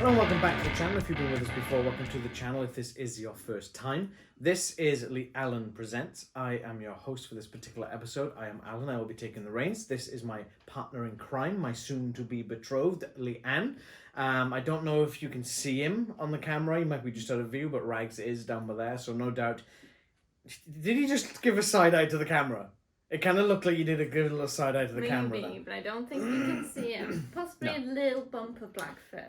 Hello and welcome back to the channel. If you've been with us before, welcome to the channel. If this is your first time, this is Lealan Presents. I am your host for this particular episode. I am Allin. I will be taking the reins. This is my partner in crime, my soon-to-be betrothed, Leanne. I don't know if you can see him on the camera. He might be just out of view, but Rags is down there, so no doubt. Did he just give a side eye to the camera? It kind of looked like you did a good little side eye to the camera. Maybe, but I don't think you can see him. Possibly a little bump of black fur.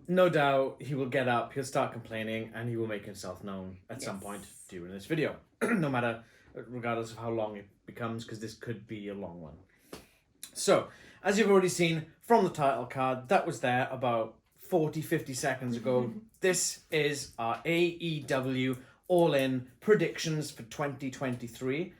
No doubt he will get up, he'll start complaining, and he will make himself known at some point during this video. No matter, regardless of how long it becomes, because this could be a long one. So, as you've already seen from the title card, that was there about 40-50 seconds ago. This is our AEW All-In predictions for 2023.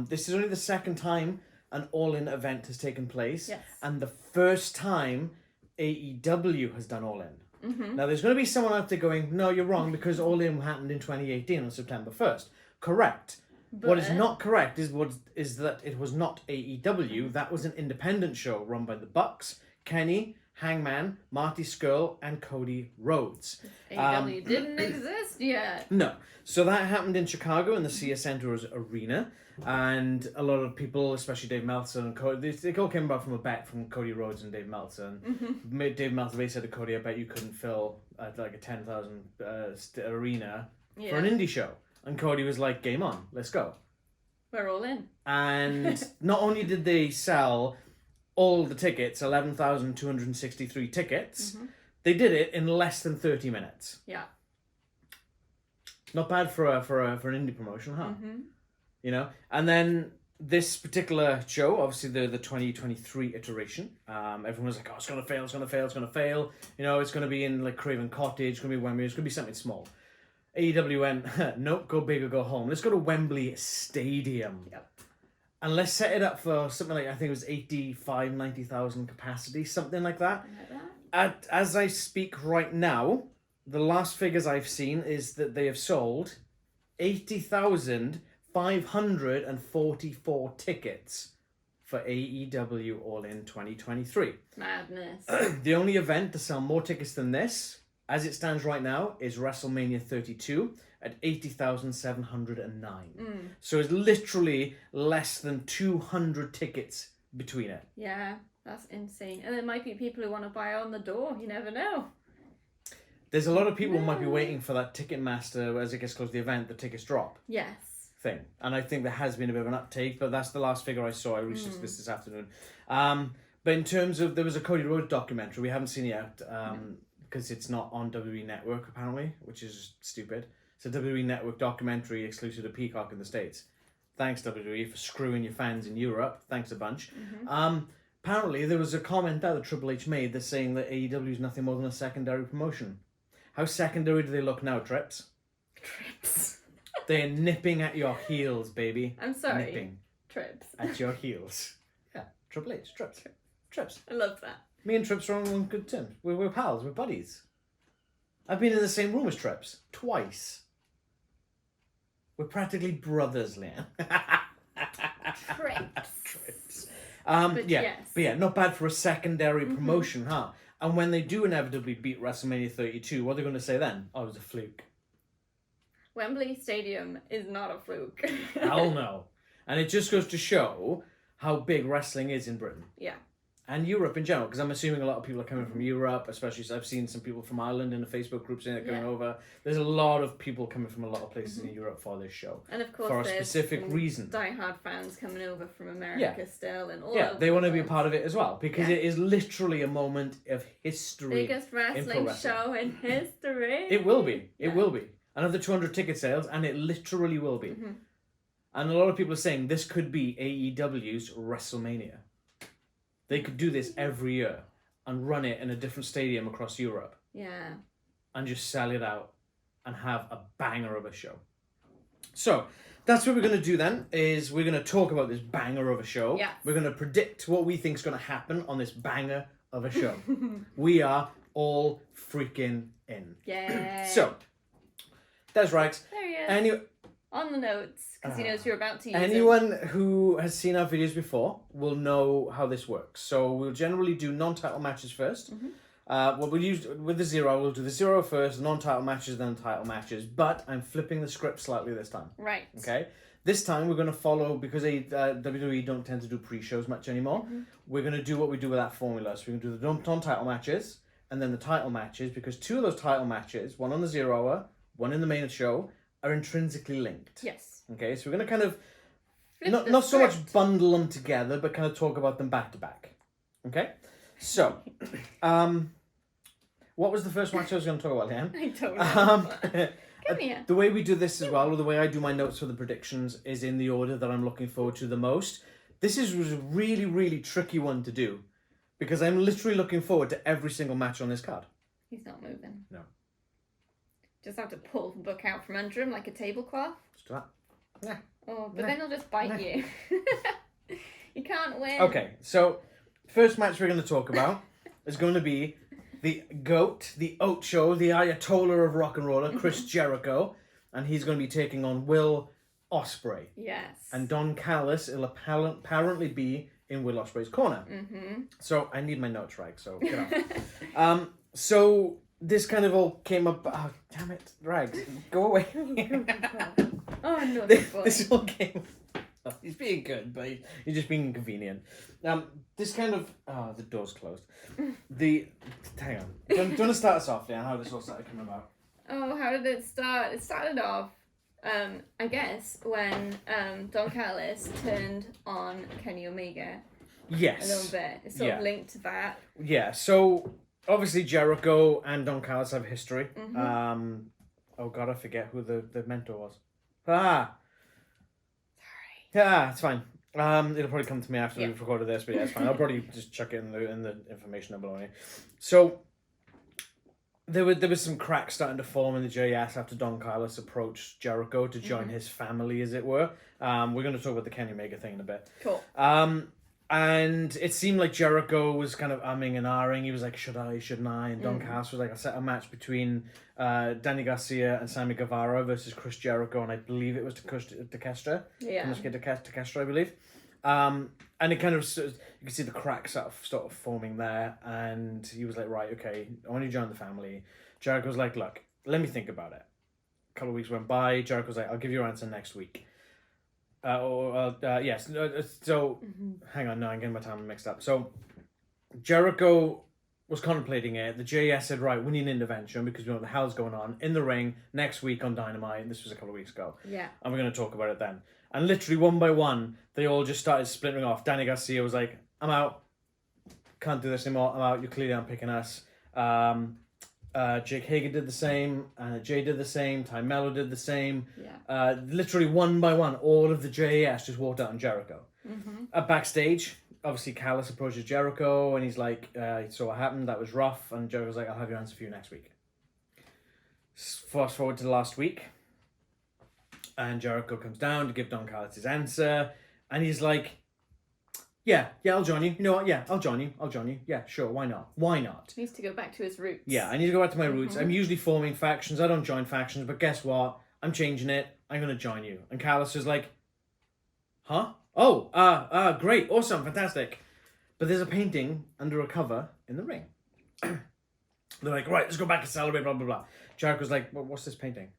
This is only the second time an All-In event has taken place, and the first time AEW has done All-In. Now, there's going to be someone out there going, no, you're wrong, because All-In happened in 2018 on September 1st. Correct. But what is not correct is that it was not AEW. That was an independent show run by the Bucks, Kenny, Hangman, Marty Scurll, and Cody Rhodes. AEW didn't exist yet. No. So that happened in Chicago in the CS Center Arena. And a lot of people, especially Dave Meltzer and Cody, they all came about from a bet from Cody Rhodes and Dave Meltzer. And Dave Meltzer basically said to Cody, I bet you couldn't fill like a 10,000 arena for an indie show. And Cody was like, game on, let's go. We're all in. And not only did they sell all the tickets, 11,263 tickets, they did it in less than 30 minutes. Yeah. Not bad for an indie promotion, huh? You know, and then this particular show, obviously the 2023 iteration, everyone was like, oh, it's gonna fail, it's gonna fail, it's gonna fail. You know, it's gonna be in like Craven Cottage, it's gonna be Wembley, it's gonna be something small. AEW went, nope, go big or go home. Let's go to Wembley Stadium. Yep. And let's set it up for something like, I think it was 85, 90,000 capacity, something like that. As I speak right now, the last figures I've seen is that they have sold 80,544 tickets for AEW All-In 2023. Madness. The only event to sell more tickets than this, as it stands right now, is WrestleMania 32 at 80,709. So it's literally less than 200 tickets between it. Yeah, that's insane. And there might be people who want to buy on the door. You never know. There's a lot of people who might be waiting for that Ticketmaster, as it gets close to the event, the tickets drop. Yes. Thing. And I think there has been a bit of an uptake, but that's the last figure I saw. I researched this afternoon. But in terms of, there was a Cody Rhodes documentary. We haven't seen it yet because it's not on WWE Network, apparently, which is stupid. It's a WWE Network documentary exclusive to Peacock in the States. Thanks, WWE, for screwing your fans in Europe. Thanks a bunch. Apparently, there was a comment that Triple H made that's saying that AEW is nothing more than a secondary promotion. How secondary do they look now, Trips? Trips. They're nipping at your heels, baby. I'm sorry. Nipping. Trips. At your heels. Yeah, Triple H, Trips. Trips. I love that. Me and Trips are on good terms. We're pals, we're buddies. I've been in the same room as Trips. Twice. We're practically brothers, Leanne. Trips. But yeah, not bad for a secondary promotion, huh? And when they do inevitably beat WrestleMania 32, what are they going to say then? Oh, it was a fluke. Wembley Stadium is not a fluke. Hell no. And it just goes to show how big wrestling is in Britain. Yeah. And Europe in general, because I'm assuming a lot of people are coming from Europe, especially I've seen some people from Ireland in the Facebook group saying they're coming over. There's a lot of people coming from a lot of places in Europe for this show. And of course, for a specific reason. Die-hard fans coming over from America still and all they want to be a part of it as well, because it is literally a moment of history. Biggest wrestling show in history. It will be. It will be. Another 200 ticket sales, and it literally will be. And a lot of people are saying this could be AEW's WrestleMania. They could do this every year and run it in a different stadium across Europe. Yeah. And just sell it out and have a banger of a show. So, that's what we're going to do then, is we're going to talk about this banger of a show. Yeah. We're going to predict what we think is going to happen on this banger of a show. We are all freaking in. Yeah. So, there's Rags. There he is. On the notes, because he knows you're about to use anyone who has seen our videos before will know how this works. So we'll generally do non-title matches first. What we'll use with the zero, we'll do the zero first, non-title matches, then title matches. But I'm flipping the script slightly this time. Right. Okay. This time we're going to follow, because WWE don't tend to do pre-shows much anymore. We're going to do what we do with that formula. So we're going to do the non-title matches and then the title matches, because two of those title matches, one on the 0 hour, one in the main show, are intrinsically linked. Yes. Okay, so we're going to kind of Flip not so much script. bundle them together, but kind of talk about them back to back. Okay, so what was the first match I was going to talk about, Leanne? I don't know. Come here. The way we do this as well, or the way I do my notes for the predictions, is in the order that I'm looking forward to the most. This was a really, really tricky one to do, because I'm literally looking forward to every single match on this card. He's not moving. No. Just have to pull the book out from under him like a tablecloth. Let's do that. Yeah. Oh, but then he'll just bite you. You can't win. Okay, so first match we're going to talk about is going to be the GOAT, the Ocho, the Ayatollah of rock and roller, Chris Jericho, and he's going to be taking on Will Ospreay. Yes. And Don Callis will apparently be in Will Ospreay's corner. So I need my notes right, so get on. So this kind of all came up. Oh, damn it, Rags, go away. Oh no, this all came. Oh, he's being good, but he's just being inconvenient. This kind of the door's closed. Hang on. Do you want to start us off, how this all started coming about? Oh, how did it start? It started off, I guess, when Don Callis turned on Kenny Omega. Yes. A little bit. It's sort of linked to that. Yeah. So obviously Jericho and Don Callis have history. Oh God, I forget who the mentor was. Sorry. Yeah, it's fine. It'll probably come to me after we've recorded this, but yeah, it's fine. I'll probably just chuck it in the information below. So there was some cracks starting to form in the JS after Don Callis approached Jericho to join his family, as it were. We're going to talk about the Kenny Omega thing in a bit. Cool. And it seemed like Jericho was kind of umming and ahhing. He was like, should I, shouldn't I? And Don Callis was like, I set a match between Danny Garcia and Sammy Guevara versus Chris Jericho, and I believe it was Takeshita. Yeah. Takeshita, I believe. And it kind of, you can see the cracks sort of forming there, and he was like, right, okay, I want you to join the family. Jericho was like, look, let me think about it. A couple of weeks went by. Jericho was like, I'll give you your answer next week. Yes. So, hang on, no, I'm getting my time mixed up. So, Jericho was contemplating it. The JS said, right, we need an intervention because we know what the hell's going on in the ring next week on Dynamite. This was a couple of weeks ago. Yeah. And we're going to talk about it then. And literally one by one, they all just started splintering off. Danny Garcia was like, I'm out. Can't do this anymore. I'm out. You clearly aren't picking us. Jake Hager did the same. Jay did the same. Ty Mello did the same. Yeah. Literally one by one, all of the JAS just walked out on Jericho. Backstage, obviously Callis approaches Jericho and he's like, he saw what happened. That was rough. And Jericho's like, I'll have your answer for you next week. Fast forward to the last week. And Jericho comes down to give Don Callis his answer. And he's like, yeah, I'll join you. You know what? Yeah, I'll join you. Yeah, sure, why not? He needs to go back to his roots. Yeah, I need to go back to my roots. I'm usually forming factions. I don't join factions, but guess what? I'm changing it. I'm going to join you. And Callis is like, huh? Oh, great, awesome, fantastic. But there's a painting under a cover in the ring. They're like, right, let's go back and celebrate, blah, blah, blah. Jericho's like, what's this painting?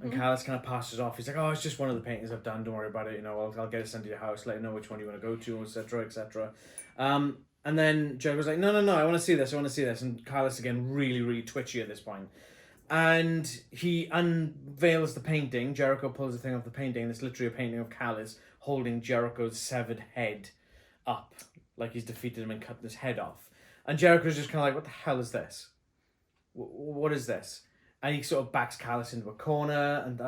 And Callis kind of passes off. He's like, oh, it's just one of the paintings I've done. Don't worry about it. You know, I'll get it sent to your house. Let you know which one you want to go to, etc., etc. And then Jericho's like, no, I want to see this. And Callis, again, really, really twitchy at this point. And he unveils the painting. Jericho pulls the thing off the painting. And it's literally a painting of Callis holding Jericho's severed head up. Like he's defeated him and cut his head off. And Jericho's just kind of like, what the hell is this? What is this? And he sort of backs Callis into a corner, and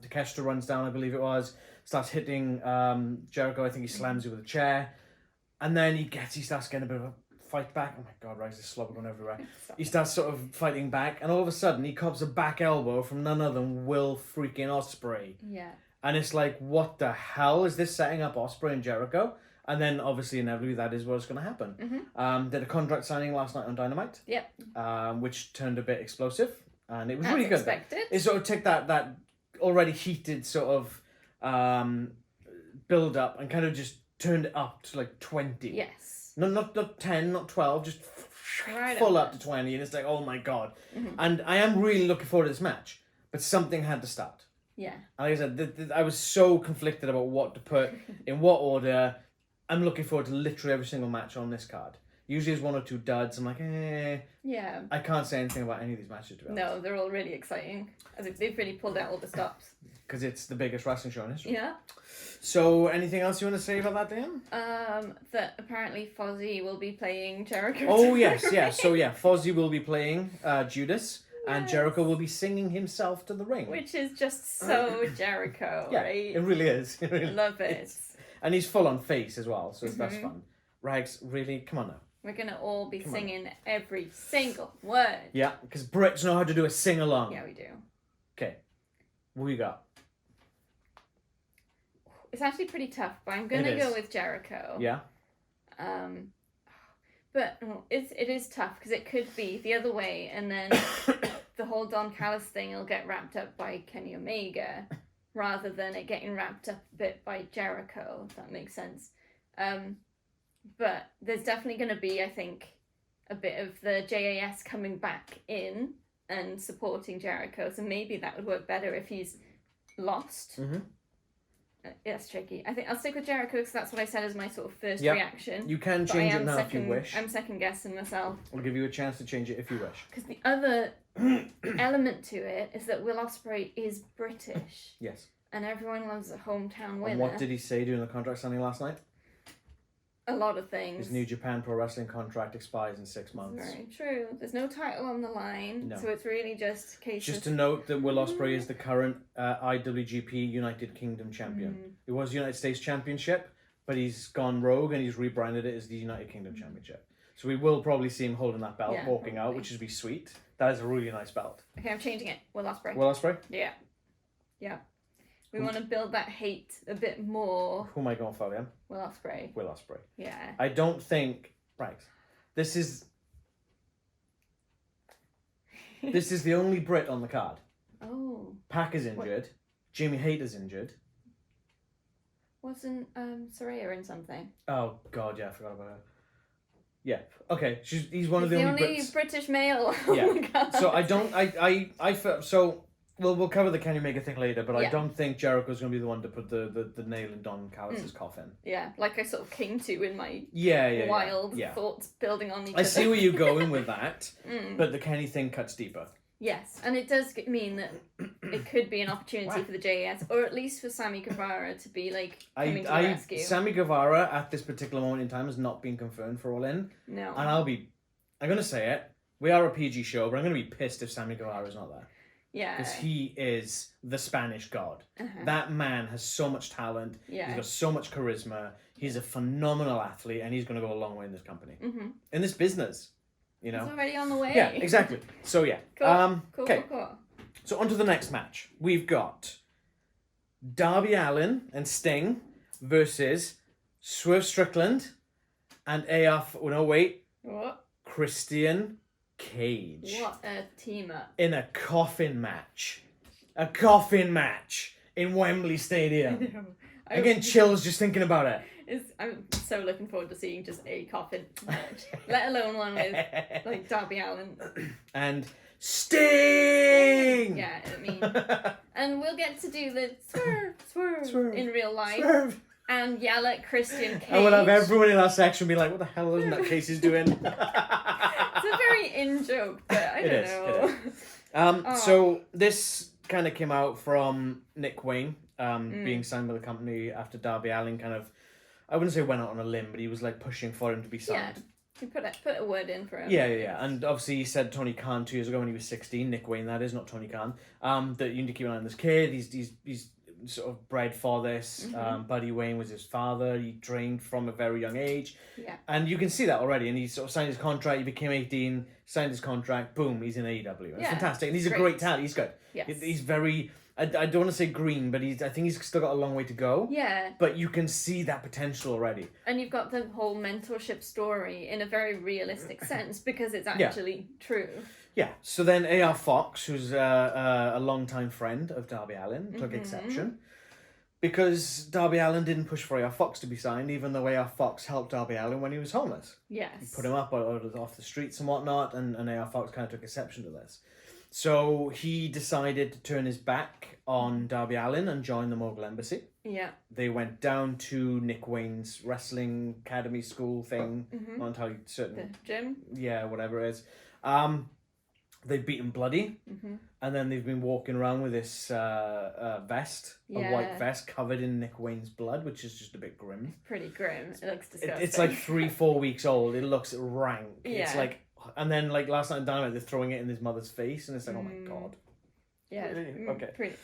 Takeshita runs down, I believe it was, starts hitting Jericho. I think he slams you with a chair. And then he starts getting a bit of a fight back. Oh my God, right, there's slobber going everywhere. He starts sort of fighting back, and all of a sudden he cops a back elbow from none other than Will freaking Ospreay. Yeah. And it's like, what the hell? Is this setting up Ospreay and Jericho? And then, obviously, inevitably, that is what's going to happen. Did a contract signing last night on Dynamite. Yep. Which turned a bit explosive. And it was As really good. Expected. It sort of took that already heated sort of build up and kind of just turned it up to like 20. Yes. Not 10, not 12, just Right full on. up to 20, and it's like, oh my god. Mhm. And I am really looking forward to this match, but something had to start. Yeah. And like I said, I was so conflicted about what to put in what order. I'm looking forward to literally every single match on this card. Usually there's one or two duds. I'm like, Yeah. I can't say anything about any of these matches, to be honest. No, they're all really exciting. I think they've really pulled out all the stops. Because it's the biggest wrestling show in history. Yeah. So, anything else you want to say about that, Dan? That apparently Fozzy will be playing Jericho. Oh, yes, yeah. So, yeah, Fozzy will be playing Judas, and Yes. Jericho will be singing himself to the ring. Which is just so Jericho, Yeah, right? it really is. It really Love it. is. And he's full on face as well, so that's Mhm. fun. Rags, really, come on now. We're gonna all be Come on. singing every single word. Yeah, because Brits know how to do a sing along. Yeah, we do. Okay, what we got? It's actually pretty tough, but I'm gonna It is. go with Jericho. Yeah, But it is tough because it could be the other way, and then the whole Don Callis thing will get wrapped up by Kenny Omega, rather than it getting wrapped up a bit by Jericho. If that makes sense. But there's definitely going to be, I think, a bit of the JAS coming back in and supporting Jericho. So maybe that would work better if he's lost. Mm-hmm. That's tricky. I think I'll stick with Jericho because that's what I said as my sort of first Yep. reaction. You can But change I it am now if you wish. I'm second guessing myself. I'll give you a chance to change it if you wish. Because the other element to it is that Will Ospreay is British. Yes. And everyone loves a hometown winner. And what did he say during the contract signing last night? A lot of things. His New Japan Pro Wrestling contract expires in 6 months. Very true. There's no title on the line, No. so it's really just a case Just of... to note that Will Ospreay is the current IWGP United Kingdom champion. It was United States Championship, but he's gone rogue and he's rebranded it as the United Kingdom Championship. So we will probably see him holding that belt, Yeah, walking out, probably. which would be sweet. That is a really nice belt. Okay, I'm changing it. Will Ospreay. Will Ospreay? Yeah. Yeah. We want to build that hate a bit more. Who am I going for, Liam? Will Ospreay. Will Ospreay. Yeah. I don't think... Right. This is the only Brit on the card. Oh. Pac is injured. Jimmy Hayter's injured. Wasn't Saraya in something? Oh, God, yeah, I forgot about her. Yeah, okay. He's one of He's the only Brits. British male. Yeah. Oh my God. So I don't... I felt... So... We'll cover the Kenny Omega thing later, but I Yeah. don't think Jericho's going to be the one to put the nail in Don Callis' coffin. Yeah, like I sort of came to in my Yeah. wild Yeah. thoughts building on each I other. see where you're going with that, Mm. but the Kenny thing cuts deeper. Yes, and it does mean that it could be an opportunity Wow. for the JAS, or at least for Sammy Guevara to be like coming to the rescue. Sammy Guevara at this particular moment in time has not been confirmed for All In, No. and I'm going to say it. We are a PG show, but I'm going to be pissed if Sammy Guevara is not there. Yeah. Because he is the Spanish god. Uh-huh. That man has so much talent. Yeah. He's got so much charisma. He's a phenomenal athlete, and he's going to go a long way in this company. Mm-hmm. In this business, you know? He's already on the way. Yeah, exactly. So, yeah. Cool. Okay, Cool. so on to the next match. We've got Darby Allin and Sting versus Swerve Strickland and What? Christian Cage. What a team up. In a coffin match. A coffin match in Wembley Stadium. I'm getting chills just thinking about it. I'm so looking forward to seeing just a coffin match, let alone one with like Darby Allin. And Sting! Yeah, I mean, and we'll get to do the swerve Swerve. in real life Swerve. and yell at Christian Cage. And we'll have everyone in our section be like, what the hell is that Casey's doing? It's a very in joke, but I don't know. It is. So this kind of came out from Nick Wayne being signed by the company after Darby Allin kind of, I wouldn't say went out on a limb, but he was like pushing for him to be signed. Yeah, you put a word in for him. Yeah. And obviously he said Tony Khan 2 years ago when he was 16, Nick Wayne that is, not Tony Khan, that you need to keep an eye on this kid. He's sort of bred for this. Buddy Wayne was his father. He trained from a very young age. Yeah. And you can see that already. And he sort of signed his contract. He became 18, signed his contract. Boom, he's in AEW. And it's fantastic. And he's a great talent. He's good. Yes. He's very... I don't want to say green, but I think he's still got a long way to go. Yeah. But you can see that potential already. And you've got the whole mentorship story in a very realistic sense because it's actually true. Yeah. So then AR Fox, who's a longtime friend of Darby Allin, took exception. Because Darby Allin didn't push for AR Fox to be signed, even though AR Fox helped Darby Allin when he was homeless. Yes. He put him up off the streets and whatnot, and AR Fox kind of took exception to this. So he decided to turn his back on Darby Allin and join the Mogul Embassy. Yeah. They went down to Nick Wayne's wrestling academy school thing. Not entirely certain. The gym? Yeah, whatever it is. They beat him bloody, and then they've been walking around with this vest, a white vest covered in Nick Wayne's blood, which is just a bit grim. It's pretty grim. It looks disgusting. It's like 3-4 weeks old. It looks rank. Yeah. It's like, and then like last night in Dynamite, they're throwing it in his mother's face, and it's like, oh my god. Yeah. Okay. Pretty.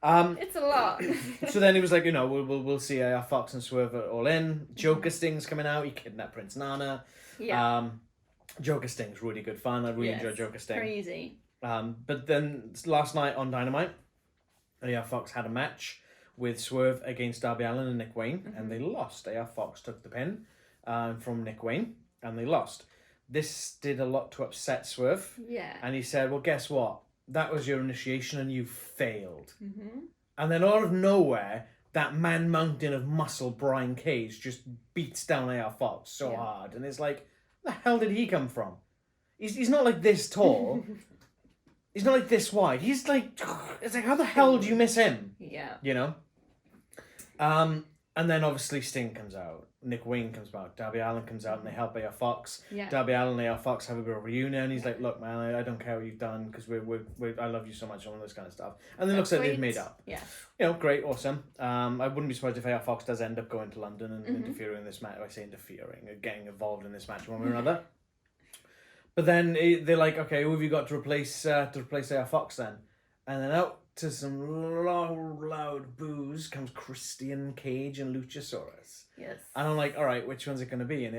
It's a lot. So then he was like, we'll see Fox and Swerve are all in. Joker Sting's coming out. He kidnapped Prince Nana. Yeah. Joker Sting's really good fun. I really enjoy Joker Sting. Crazy. But then last night on Dynamite, AR Fox had a match with Swerve against Darby Allin and Nick Wayne, and they lost. AR Fox took the pin from Nick Wayne, and they lost. This did a lot to upset Swerve. Yeah. And he said, well, guess what? That was your initiation and you failed. And then out of nowhere, that man mountain of muscle, Brian Cage, just beats down AR Fox so hard. And it's like, where the hell did he come from? He's not like this tall. He's not like this wide. He's like, it's like, how the hell do you miss him? Yeah. You know? And then obviously Sting comes out. Nick Wayne comes back. Darby Allin comes out and they help AR Fox. Yeah. Darby Allin and AR Fox have a bit of a reunion. He's like, look, man, I don't care what you've done because I love you so much and all this kind of stuff. And then it looks like they've made up. Yeah. You know, great, awesome. I wouldn't be surprised if AR Fox does end up going to London and interfering in this match. I say interfering, getting involved in this match one way or another. But then they're like, okay, who have you got to replace AR Fox then? And then out to some loud boos comes Christian Cage and Luchasaurus. Yes. And I'm like, all right, which one's it going to be? And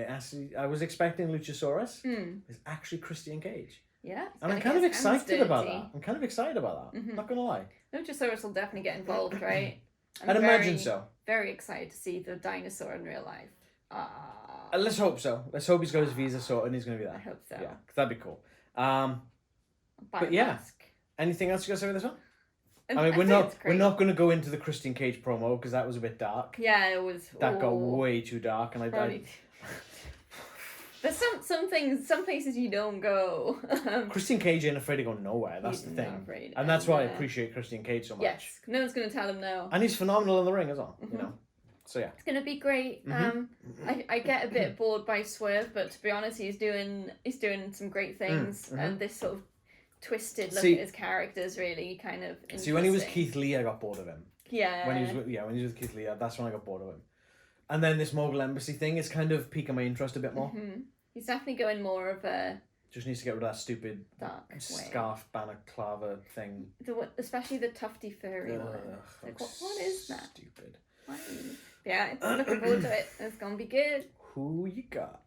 I was expecting Luchasaurus. It's actually Christian Cage. Yeah. And I'm kind of excited about that. Not going to lie. Luchasaurus will definitely get involved, right? I'd imagine so. Very excited to see the dinosaur in real life. Let's hope so. Let's hope he's got his visa sorted and he's going to be there. I hope so. Yeah, that'd be cool. But yeah. Anything else you got to say with this one? I mean, we're not going to go into the Christian Cage promo because that was a bit dark. Yeah, it was. That got way too dark, and There's some things, some places you don't go. Christian Cage ain't afraid to go nowhere. That's the thing, and that's why I appreciate Christian Cage so much. Yes, no one's going to tell him no. And he's phenomenal in the ring as well. You know, so yeah, it's going to be great. I get a bit bored by Swerve, but to be honest, he's doing some great things, and this sort of twisted look at his characters really kind of interesting. See, when he was Keith Lee, I got bored of him. Yeah. When he was with Keith Lee, that's when I got bored of him. And then this Mogul Embassy thing is kind of piquing my interest a bit more. He's definitely going more of a... Just needs to get rid of that stupid dark scarf balaclava thing. Especially the tufty furry one. Like, what is that? Stupid. Why? Yeah, I'm looking forward to it. It's going to be good. Who you got?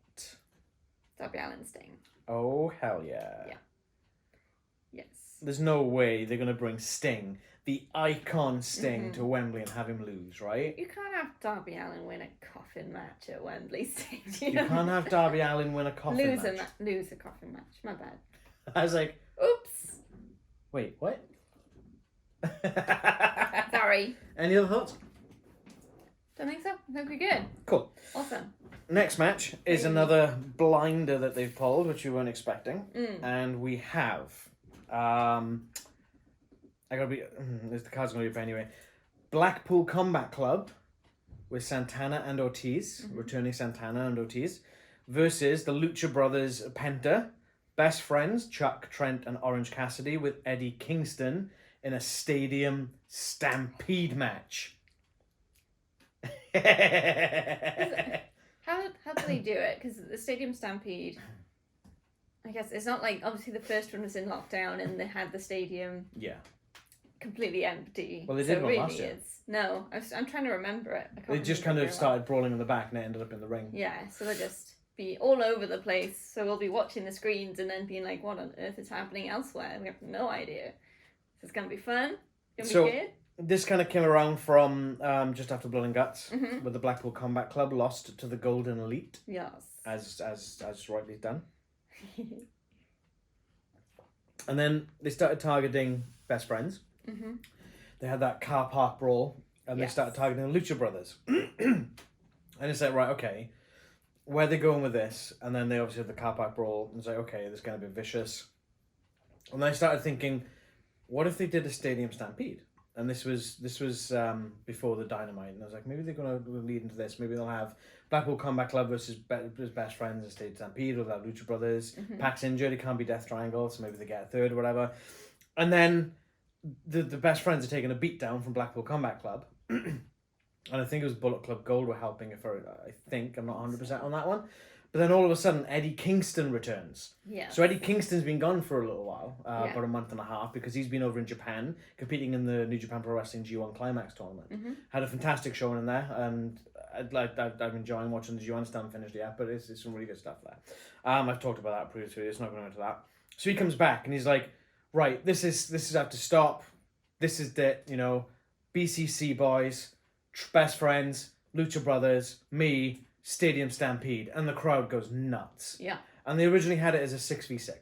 Darby Allin Sting. Oh, hell yeah. Yeah. Yes. There's no way they're going to bring Sting, the icon Sting, to Wembley and have him lose, right? You can't have Darby Allin win a coffin match at Wembley Stadium. You can't have Darby Allin win a coffin match. Lose a coffin match. My bad. I was like... Oops. Wait, what? Sorry. Any other thoughts? Don't think so. I think we're good. Cool. Awesome. Next match is another blinder that they've pulled, which you weren't expecting. And we have... the card's going to be up anyway. Blackpool Combat Club with Santana and Ortiz, returning Santana and Ortiz, versus the Lucha Brothers Penta, best friends Chuck, Trent, and Orange Cassidy with Eddie Kingston in a stadium stampede match. How do they do it? Because the stadium stampede, I guess it's not like, obviously the first one was in lockdown and they had the stadium completely empty. Well, they did one last year. No, I'm trying to remember it. They just kind of started brawling in the back and it ended up in the ring. Yeah, so they'll just be all over the place. So we'll be watching the screens and then being like, what on earth is happening elsewhere? We have no idea. So it's going to be fun. It's going to be good. This kind of came around from just after Blood and Guts, where the Blackpool Combat Club lost to the Golden Elite. Yes. As rightly done. And then they started targeting best friends. They had that car park brawl and they started targeting the Lucha Brothers. And it's like, right, okay, where are they going with this? And then they obviously have the car park brawl, and it's like, okay, this is going to be vicious. And then I started thinking, what if they did a stadium stampede? And this was before the Dynamite, and I was like, maybe they're going to lead into this. Maybe they'll have Blackpool Combat Club versus Best Friends and Stadium Stampede, or they'll have Lucha Brothers. Pac's injured, it can't be Death Triangle, so maybe they get a third or whatever. And then the Best Friends are taking a beat down from Blackpool Combat Club. And I think it was Bullet Club Gold were helping, I think, I'm not 100% on that one. But then all of a sudden, Eddie Kingston returns. Yeah. So Eddie Kingston's been gone for a little while, about a month and a half, because he's been over in Japan, competing in the New Japan Pro Wrestling G1 Climax tournament. Had a fantastic showing in there, and I'm enjoying watching the G1. Still haven't finished yet, but it's some really good stuff there. I've talked about that previously, it's not going into that. So he comes back, and he's like, right, this is have to stop. This is the, BCC boys, Best Friends, Lucha Brothers, me, Stadium Stampede, and the crowd goes nuts. Yeah. And they originally had it as a 6v6.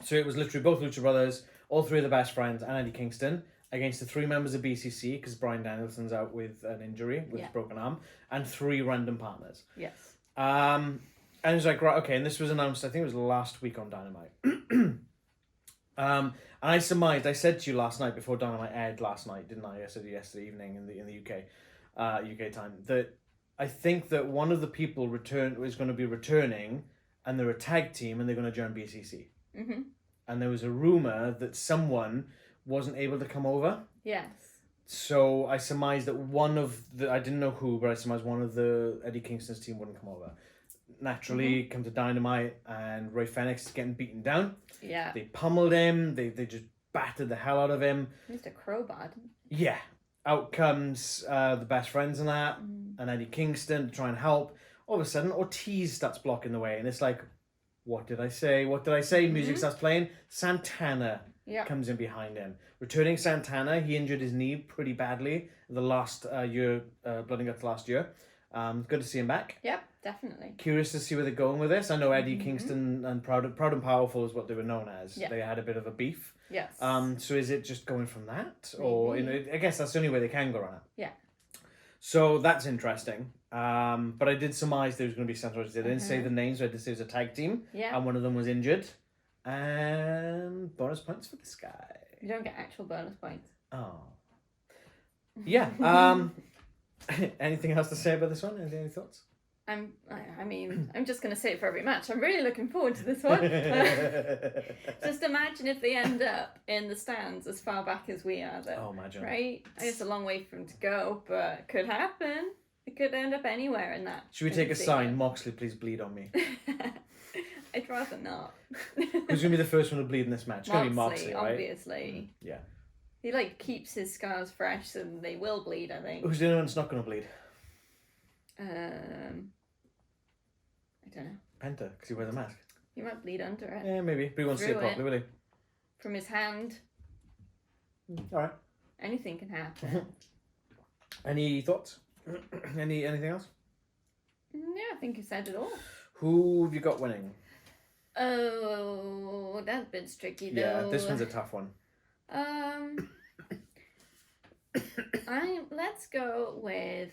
So it was literally both Lucha Brothers, all three of the Best Friends, and Eddie Kingston against the 3 members of BCC, because Bryan Danielson's out with an injury, with his broken arm, and 3 random partners. Yes. And it was like, right, okay, and this was announced, I think it was last week on Dynamite. And I surmised, I said to you last night, before Dynamite aired last night, didn't I? I said yesterday evening in the UK time, that I think that one of the people is going to be returning, and they're a tag team, and they're going to join BCC. And there was a rumor that someone wasn't able to come over. Yes. So I surmised that I didn't know who, but I surmised one of the Eddie Kingston's team wouldn't come over. Naturally, come to Dynamite, and Ray Fenix is getting beaten down. Yeah. They pummeled him. They just battered the hell out of him. Mr. Crowbar. Yeah. Out comes the Best Friends and that, and Eddie Kingston to try and help. All of a sudden, Ortiz starts blocking the way, and it's like, what did I say? What did I say? Music starts playing. Santana comes in behind him. Returning Santana, he injured his knee pretty badly the last year, Blood and Guts last year. Good to see him back. Yep, definitely. Curious to see where they're going with this. I know Eddie Kingston and Proud and Powerful is what they were known as. Yeah. They had a bit of a beef. Yes. So is it just going from that? Maybe. Or, I guess that's the only way they can go on it. Yeah. So that's interesting. But I did surmise there was going to be Santana. They didn't say the names, but I did say it was a tag team. Yeah. And one of them was injured. And bonus points for this guy. You don't get actual bonus points. Oh. Yeah. Anything else to say about this one? Any thoughts? I'm just going to say it for every match. I'm really looking forward to this one. Just imagine if they end up in the stands as far back as we are, though. Oh, imagine. Right? It's a long way for them to go, but it could happen. It could end up anywhere in that. Should we take a sign? Moxley, please bleed on me. I'd rather not. Who's going to be the first one to bleed in this match? It's going to be Moxley, right? Obviously. Yeah. He keeps his scars fresh, so they will bleed, I think. Who's the only one that's not going to bleed? I don't know. Penta, because he wears a mask. He might bleed under it. Yeah, maybe. But he won't see it properly, will he? From his hand. Alright. Anything can happen. Any thoughts? Anything else? Yeah, I think you said it all. Who have you got winning? Oh, that's a bit tricky though. Yeah, this one's a tough one. Let's go with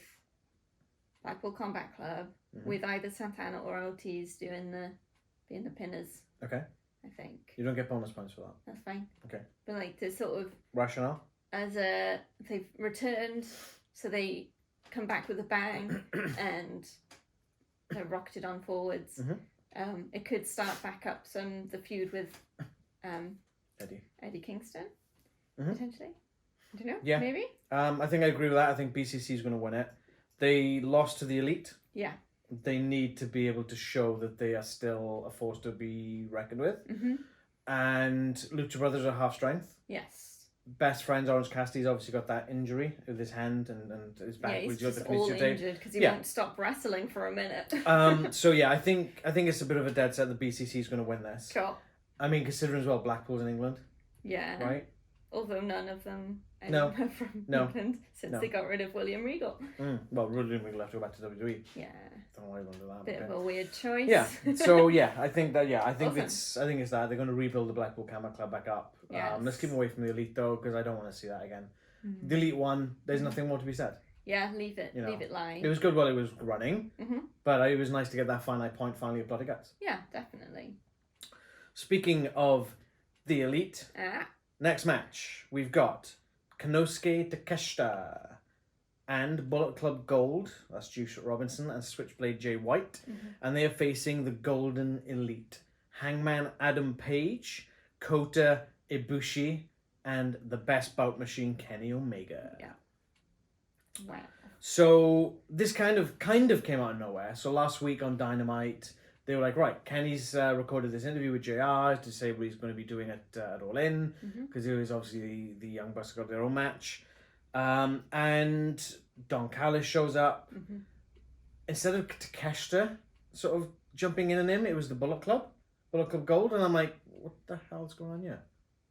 Blackpool Combat Club with either Santana or Ortiz being the pinners. Okay. I think. You don't get bonus points for that. That's fine. Okay. But to sort of rationale? They've returned, so they come back with a bang and they're rocketed on forwards. It could start back up the feud with Eddie Kingston, potentially. I don't know. Yeah. Maybe. I think I agree with that. I think BCC is going to win it. They lost to the Elite. Yeah. They need to be able to show that they are still a force to be reckoned with. And Lucha Brothers are half strength. Yes. Best Friends, Orange Cassidy's obviously got that injury with his hand and his back. Yeah, he's just all injured because he won't stop wrestling for a minute. So yeah, I think it's a bit of a dead set. The BCC is going to win this. Sure. I mean, considering as well, Blackpool's in England. Yeah. Right. Although none of them from England since they got rid of William Regal. Well, William Regal left to go back to WWE. Yeah. Don't know why they do that. Bit of a weird choice. Yeah. So yeah, I think that. Yeah, I think awesome. it's that they're going to rebuild the Blackpool Camera Club back up. Yes. Let's keep them away from the Elite though, because I don't want to see that again. The Elite won. There's nothing more to be said. Yeah, leave it lie. It was good while it was running, Mm-hmm. but it was nice to get that finite point finally of Bloody Guts. Yeah, definitely. Speaking of the Elite, next match we've got Konosuke Takeshita and Bullet Club Gold, that's Juice Robinson, and Switchblade Jay White, and they are facing the Golden Elite. Hangman Adam Page, Kota Ibushi, and the best bout machine Kenny Omega. Yeah. Wow. So this kind of came out of nowhere. So last week on Dynamite, they were like, right, Kenny's recorded this interview with JR to say what he's going to be doing at All-In, because it was obviously the Young Bucks got their own match. And Don Callis shows up. Instead of Takeshita sort of jumping in on him, it was the Bullet Club Gold, and I'm like, what the hell's going on here?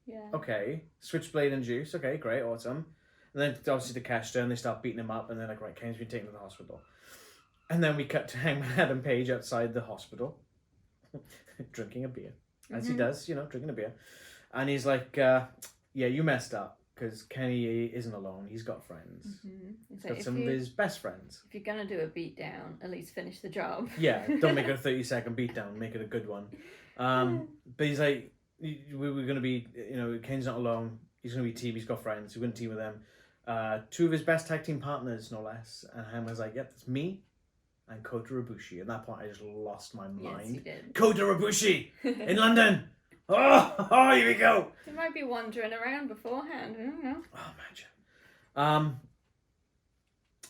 Yeah. Okay, Switchblade and Juice. Okay, great, awesome. And then obviously Takeshita, and they start beating him up, and they're like, right, Kenny's been taken to the hospital. And then we cut to Hangman Adam Page outside the hospital, drinking a beer, as he does, drinking a beer. And he's like, yeah, you messed up, because Kenny isn't alone. He's got friends. He's got some of his best friends. If you're going to do a beatdown, at least finish the job. Yeah, don't make it a 30-second beatdown. Make it a good one. But he's like, we're going to be, Kenny's not alone. He's going to be a team. He's got friends. We're going to team with them. Two of his best tag team partners, no less. And Hangman's like, yep, that's me and Kota Ibushi. At that point, I just lost my mind. Yes, you did. Kota Ibushi in London. Oh, here we go. He might be wandering around beforehand. I don't know. Oh, imagine.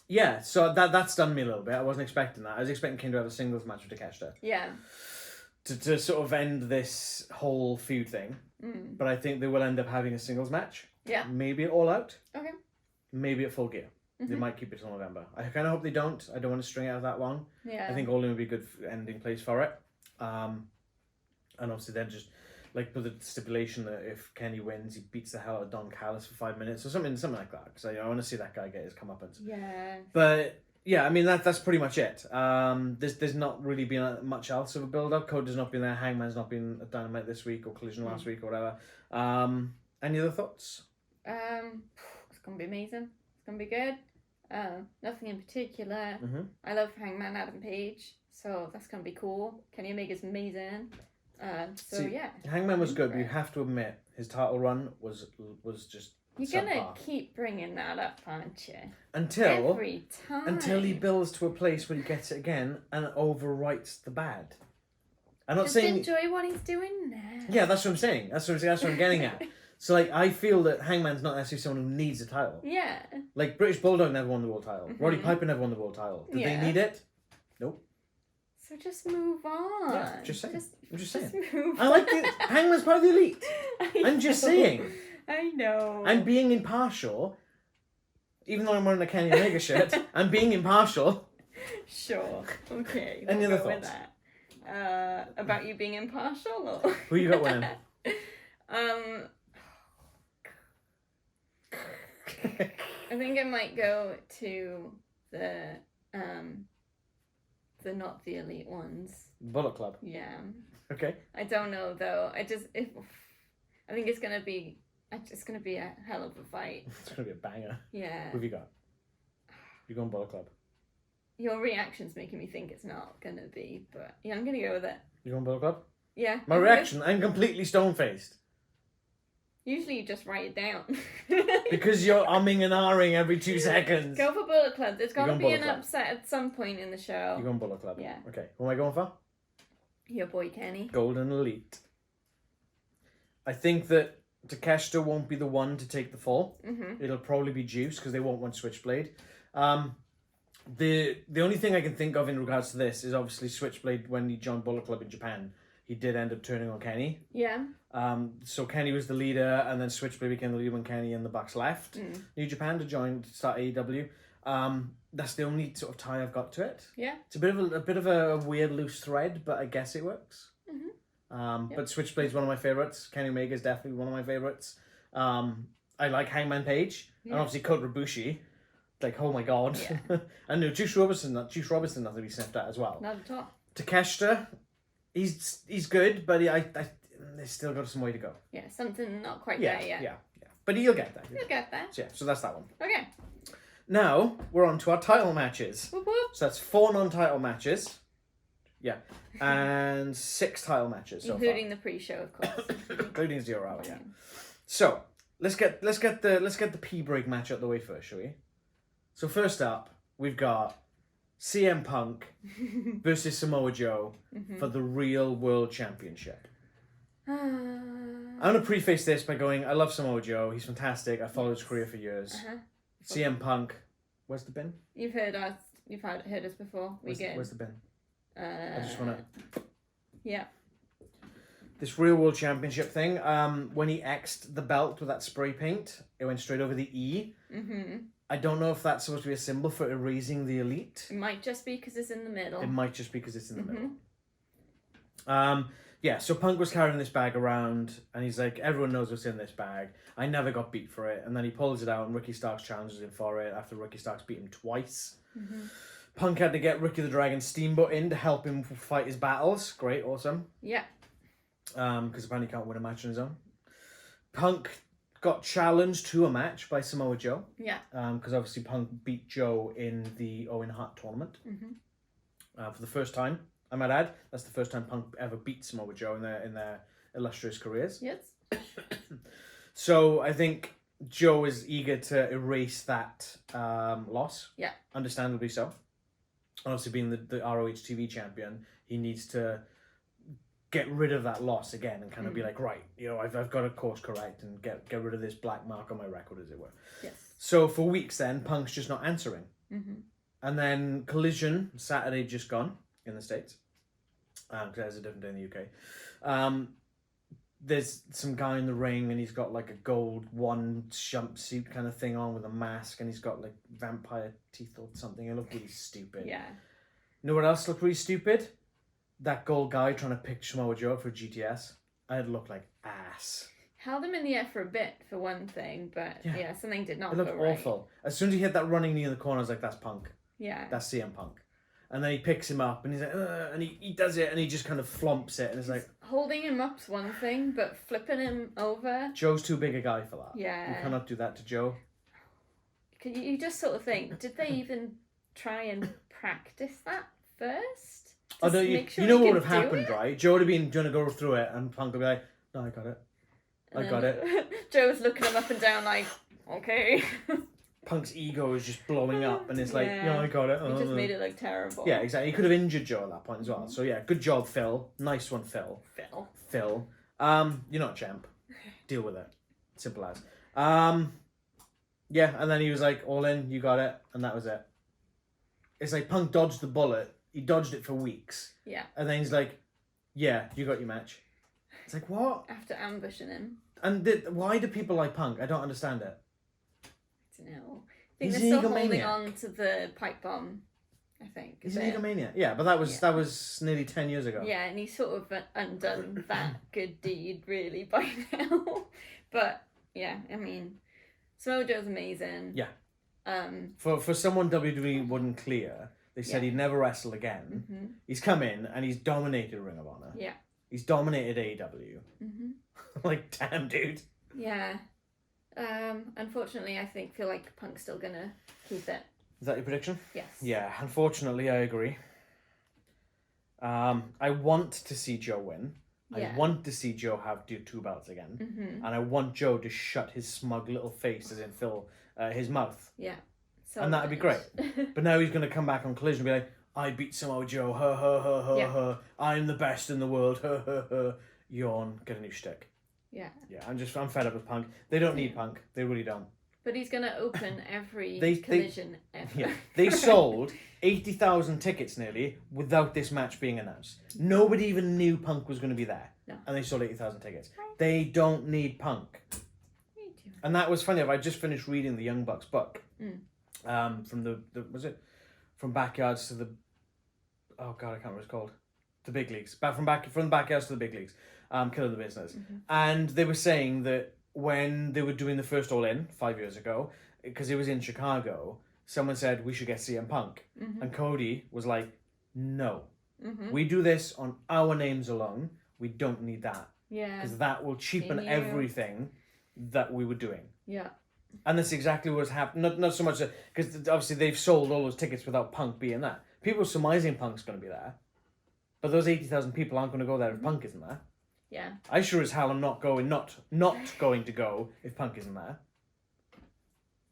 Yeah, so that stunned me a little bit. I wasn't expecting that. I was expecting King to have a singles match with Takeshita. Yeah. To sort of end this whole feud thing. But I think they will end up having a singles match. Yeah. Maybe at All Out. Okay. Maybe at Full Gear. They might keep it till November. I kind of hope they don't. I don't want to string it out that long. Yeah. I think All In would be a good ending place for it. And obviously then just like put the stipulation that if Kenny wins, he beats the hell out of Don Callis for 5 minutes or something like that. Because I want to see that guy get his comeuppance. Yeah. But yeah, I mean that's pretty much it. There's not really been much else of a build up. Coda's not been there. Hangman's not been at Dynamite this week or Collision last week or whatever. Any other thoughts? It's gonna be amazing. It's gonna be good. Nothing in particular. I love Hangman Adam Page, so that's gonna be cool. Kenny Omega's amazing. Yeah. Hangman was good, but you have to admit his title run was just. You're gonna keep bringing that up, aren't you? Every time. Until he builds to a place where he gets it again and overwrites the bad. I'm not just saying enjoy what he's doing now. Yeah, that's what I'm saying. That's what I'm getting at. So like, I feel that Hangman's not necessarily someone who needs a title. Yeah. Like British Bulldog never won the world title. Roddy Piper never won the world title. Did they need it? Nope. So just move on. Yeah, just saying. I'm just saying. Move I like it. Hangman's part of the elite. I'm just saying. I know. I'm being impartial, even though I'm wearing a Kenny Omega shirt. I'm being impartial. Sure. Okay. Any we'll other go with thoughts? That. About you being impartial, or Who you got winning? I think it might go to the not the elite ones. Bullet Club. Yeah. Okay. I don't know though. I think it's gonna be a hell of a fight. It's gonna be a banger. Yeah. Who have you got? You going Bullet Club? Your reaction's making me think it's not gonna be, but yeah, I'm gonna go with it. You going Bullet Club? Yeah. My reaction, I'm completely stone-faced. Usually you just write it down. Because you're umming and ahhing every 2 seconds. Go for Bullet Club. There's got to be an Club. upset at some point in the show. You're going Bullet Club? Yeah. Okay. Who am I going for? Your boy Kenny. Golden Elite. I think that Takeshita won't be the one to take the fall. It'll probably be Juice because they won't want Switchblade. The only thing I can think of in regards to this is obviously Switchblade when he joined Bullet Club in Japan. He did end up turning on Kenny. Yeah. So Kenny was the leader, and then Switchblade became the leader when Kenny and the Bucks left New Japan to start AEW. That's the only sort of tie I've got to it. Yeah. It's a bit of a weird loose thread, but I guess it works. But Switchblade's one of my favorites. Kenny Omega is definitely one of my favorites. I like Hangman Page and obviously Kota Ibushi. Like, oh my god. Yeah. And no, Juice Robinson not to be sniffed at as well. Not at all. Takeshita, he's good, but they still got some way to go. Yeah, something not quite Yeah, there yet. yeah. But you'll get there. You'll get there. So, yeah, so that's that one. Okay. Now, we're on to our title matches. Whoop, whoop. So that's 4 non-title matches. Yeah. And 6 title matches so Including the pre-show, of course. including 0 Hour, yeah. So, let's get the P-break match out the way first, shall we? So first up, we've got CM Punk versus Samoa Joe for the Real World Championship. I'm going to preface this by going, I love Samoa Joe. He's fantastic. I followed his career for years. CM Punk, where's the bin? You've heard us. You've heard us before. Where's the bin? I just want to... Yeah. This Real World Championship thing, when he X'd the belt with that spray paint, it went straight over the E. I don't know if that's supposed to be a symbol for erasing the Elite. It might just be because it's in the middle. It might just be because it's in the middle. Yeah, so Punk was carrying this bag around, and he's like, everyone knows what's in this bag. I never got beat for it. And then he pulls it out, and Ricky Starks challenges him for it after Ricky Starks beat him twice. Punk had to get Ricky the Dragon Steamboat in to help him fight his battles. Great, awesome. Yeah. Because apparently he can't win a match on his own. Punk got challenged to a match by Samoa Joe. Yeah. Because obviously Punk beat Joe in the Owen Hart tournament. For the first time, I might add. That's the first time Punk ever beat Samoa Joe in their illustrious careers. Yes. So I think Joe is eager to erase that loss. Yeah. Understandably so. Obviously being the ROH TV champion, he needs to get rid of that loss again and kind of be like, right, you know, I've got to course correct and get rid of this black mark on my record, as it were. Yes. So for weeks then, Punk's just not answering. And then Collision, Saturday just gone in the States, because there's a different day in the UK. There's some guy in the ring and he's got like a gold jumpsuit kind of thing on with a mask, and he's got like vampire teeth or something. It looked really stupid. Yeah. You know what else looked really stupid? That gold guy trying to pick Samoa Joe for GTS. It looked like ass. Held him in the air for a bit, for one thing, but yeah something did not It looked go right. awful. As soon as he hit that running knee in the corner, I was like, that's Punk. Yeah. That's CM Punk. And then he picks him up and he's like, and he does it and he just kind of flumps it and it's like... Holding him up's one thing, but flipping him over... Joe's too big a guy for that. Yeah. You cannot do that to Joe. You just sort of think, did they even try and practice that first? Oh, no, make sure you know he what would could have do happened, it? right? Joe would have been trying to go through it and Punk would be like, no, I got it. I got it. Joe was looking him up and down like, okay. Punk's ego is just blowing up and it's like, yeah, I got it. He just made it look terrible. Yeah, exactly. He could have injured Joe at that point as well. So yeah, good job, Phil. Nice one, Phil. Phil. You're not a champ. Deal with it. Simple as. Yeah, and then he was like, all in, you got it, and that was it. It's like Punk dodged the bullet. He dodged it for weeks. Yeah. And then he's like, yeah, you got your match. It's like, what? After ambushing him. And why do people like Punk? I don't understand it. I don't know. I think He's they're an still holding egomaniac. on to the pipe bomb, I think. He's an egomaniac. Yeah, but that was nearly 10 years ago. Yeah, and he's sort of undone that good deed, really, by now. But, yeah, I mean, Samoa Joe's amazing. Yeah. For someone WWE wouldn't clear, they said he'd never wrestle again. He's come in and he's dominated Ring of Honor. Yeah. He's dominated AEW. Like, damn, dude. Yeah. Unfortunately, I feel like Punk's still gonna keep it. Is that your prediction? Yes. Yeah, unfortunately, I agree. I want to see Joe win. Yeah. I want to see Joe do 2 belts again. And I want Joe to shut his smug little face, as in fill his mouth. Yeah. So and that'd be great. But now he's going to come back on Collision and be like, I beat Samoa Joe, ha. I'm the best in the world, ha. Yawn, get a new shtick. Yeah. Yeah, I'm fed up with Punk. They don't need Punk. They really don't. But he's going to open every Collision ever. Yeah, they sold 80,000 tickets nearly without this match being announced. Nobody even knew Punk was going to be there. No. And they sold 80,000 tickets. They don't need Punk. And that was funny. I just finished reading the Young Bucks book. From the from backyards to the, oh god, I can't remember what it's called. The big leagues. From the backyards to the big leagues. Killing the business. And they were saying that when they were doing the first All In 5 years ago, because it was in Chicago, someone said we should get CM Punk. And Cody was like, no. We do this on our names alone. We don't need that. Yeah. Because that will cheapen everything. that we were doing. Yeah. And that's exactly what's happened. Not so much because obviously they've sold all those tickets without Punk being there. People are surmising Punk's going to be there, but those 80,000 people aren't going to go there if Punk isn't there. Yeah. I sure as hell am not going to go if Punk isn't there.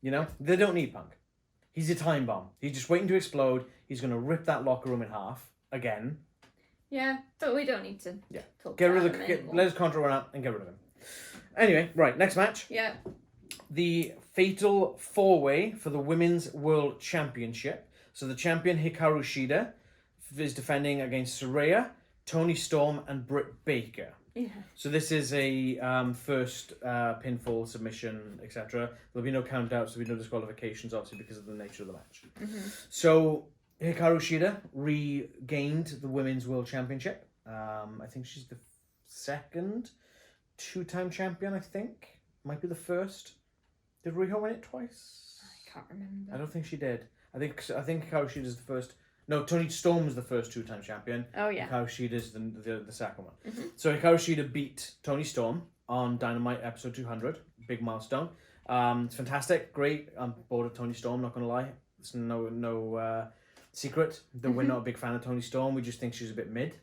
You know, they don't need Punk. He's a time bomb. He's just waiting to explode. He's going to rip that locker room in half again. Yeah, but we don't need to talk Get about rid of him anymore. let his contract run out and get rid of him. Anyway, right, next match. Yeah. The fatal 4-way for the Women's World Championship. So the champion Hikaru Shida is defending against Saraya, Toni Storm, and Britt Baker. Yeah. So this is a first pinfall, submission, etc. There'll be no countouts, there'll be no disqualifications, obviously, because of the nature of the match. Mm-hmm. So Hikaru Shida regained the Women's World Championship. I think she's the second 2-time champion, I think. Might be the first. Did Riho win it twice? I can't remember. I don't think she did. I think Hikaru Shida's the first. No, Toni Storm was the first 2-time champion. Oh, yeah. Hikaru Shida's the second one. Mm-hmm. So Hikaru Shida beat Toni Storm on Dynamite episode 200. Big milestone. It's fantastic. Great. I'm bored of Toni Storm, not going to lie. It's no secret that we're not a big fan of Toni Storm. We just think she's a bit mid.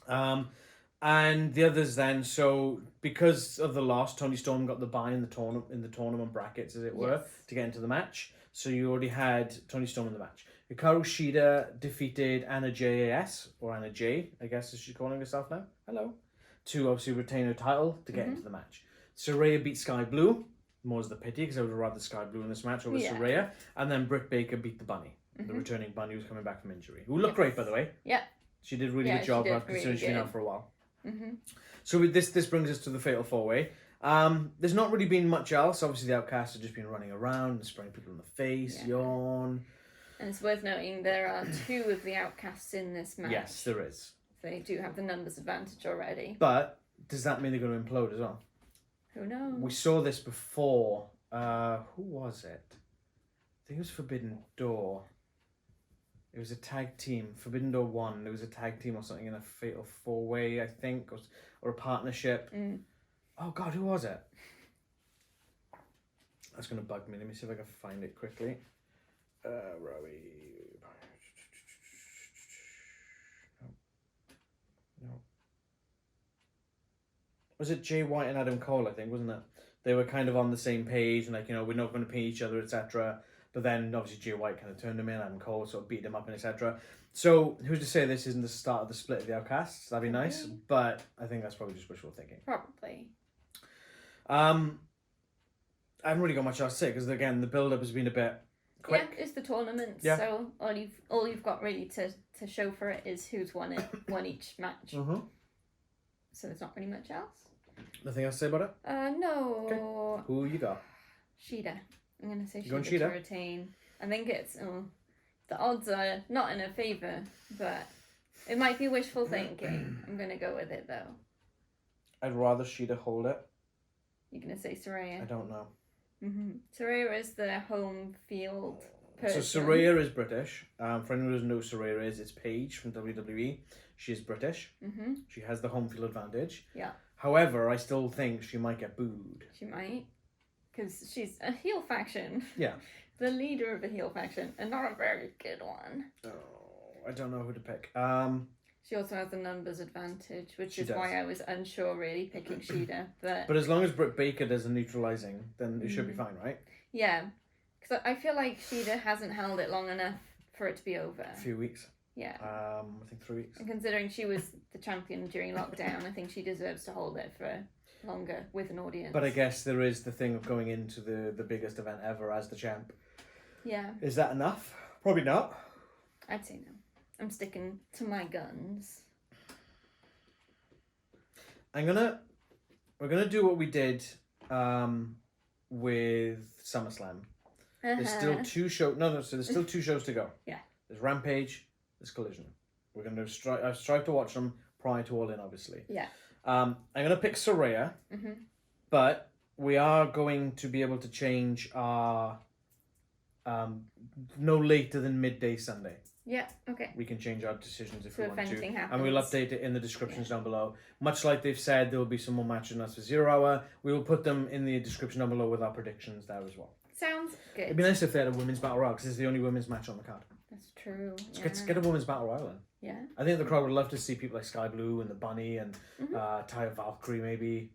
And the others then, so because of the loss, Toni Storm got the bye in the tournament brackets, as it were, to get into the match. So you already had Toni Storm in the match. Hikaru Shida defeated Anna J.A.S., or Anna J, I guess, is she calling herself now? Hello. To obviously retain her title to get into the match. Saraya beat Sky Blue. More's the pity, because I would have rather Sky Blue in this match over Saraya. And then Britt Baker beat the Bunny, the returning Bunny who's coming back from injury. Who looked great, by the way. Yeah. She did a really good job, considering she's been out for a while. Mm-hmm. So with this brings us to the Fatal 4-Way. There's not really been much else. Obviously, the Outcasts have just been running around and spraying people in the face, yawn. And it's worth noting there are 2 of the Outcasts in this match. Yes, there is. They do have the numbers advantage already. But does that mean they're going to implode as well? Who knows? We saw this before. Who was it? I think it was Forbidden Door. It was a tag team. Forbidden Door 1. There was a tag team or something in a Fatal 4-Way, I think, or a partnership. Oh, God, who was it? That's going to bug me. Let me see if I can find it quickly. Where are we? No. Was it Jay White and Adam Cole, I think, wasn't it? They were kind of on the same page and, like, you know, we're not going to pay each other, etc. But then, obviously, Jay White kind of turned him in, Adam Cole sort of beat him up, and etc. So, who's to say this isn't the start of the split of the Outcasts? That'd be nice, but I think that's probably just wishful thinking. Probably. I haven't really got much else to say, because, again, the build-up has been a bit quick. Yeah, it's the tournament, so all you've got really to show for it is who's won each match. Mm-hmm. So there's not really much else. Nothing else to say about it? No. Okay. Who you got? Shida. I'm going to say Shida to retain. I think it's... the odds are not in her favour, but it might be wishful thinking. I'm going to go with it, though. I'd rather Shida hold it. You're going to say Saraya? I don't know. Mm-hmm. Saraya is the home field person. So Saraya is British. For anyone who doesn't know who Saraya is, it's Paige from WWE. She is British. Mm-hmm. She has the home field advantage. Yeah. However, I still think she might get booed. She might. Because she's a heel faction. Yeah. The leader of a heel faction, and not a very good one. Oh, I don't know who to pick. She also has the numbers advantage, which She is does. why I was unsure really picking Shida. But as long as Britt Baker does the neutralising, then it should be fine, right? Yeah. Because I feel like Shida hasn't held it long enough for it to be over. A few weeks. Yeah. I think 3 weeks. And considering she was the champion during lockdown, I think she deserves to hold it for longer with an audience. But I guess there is the thing of going into the biggest event ever as the champ. Yeah. Is that enough? Probably not. I'd say no. I'm sticking to my guns. We're gonna do what we did with SummerSlam. There's still 2 shows. No, so there's still 2 shows to go. Yeah. There's Rampage, there's Collision. We're gonna strive to watch them prior to Allin, obviously. Yeah. I'm gonna pick Saraya, but we are going to be able to change our no later than midday Sunday. Yeah, okay. We can change our decisions if So we if want to. anything And we'll happens. update it in the descriptions down below. Much like they've said, there will be some more matches on us for 0 Hour. We will put them in the description down below with our predictions there as well. Sounds good. It'd be nice if they had a women's battle royal, because it's the only women's match on the card. That's true. Let's get a women's battle royal in. Yeah. I think the crowd would love to see people like Sky Blue and the Bunny and Taya Valkyrie maybe.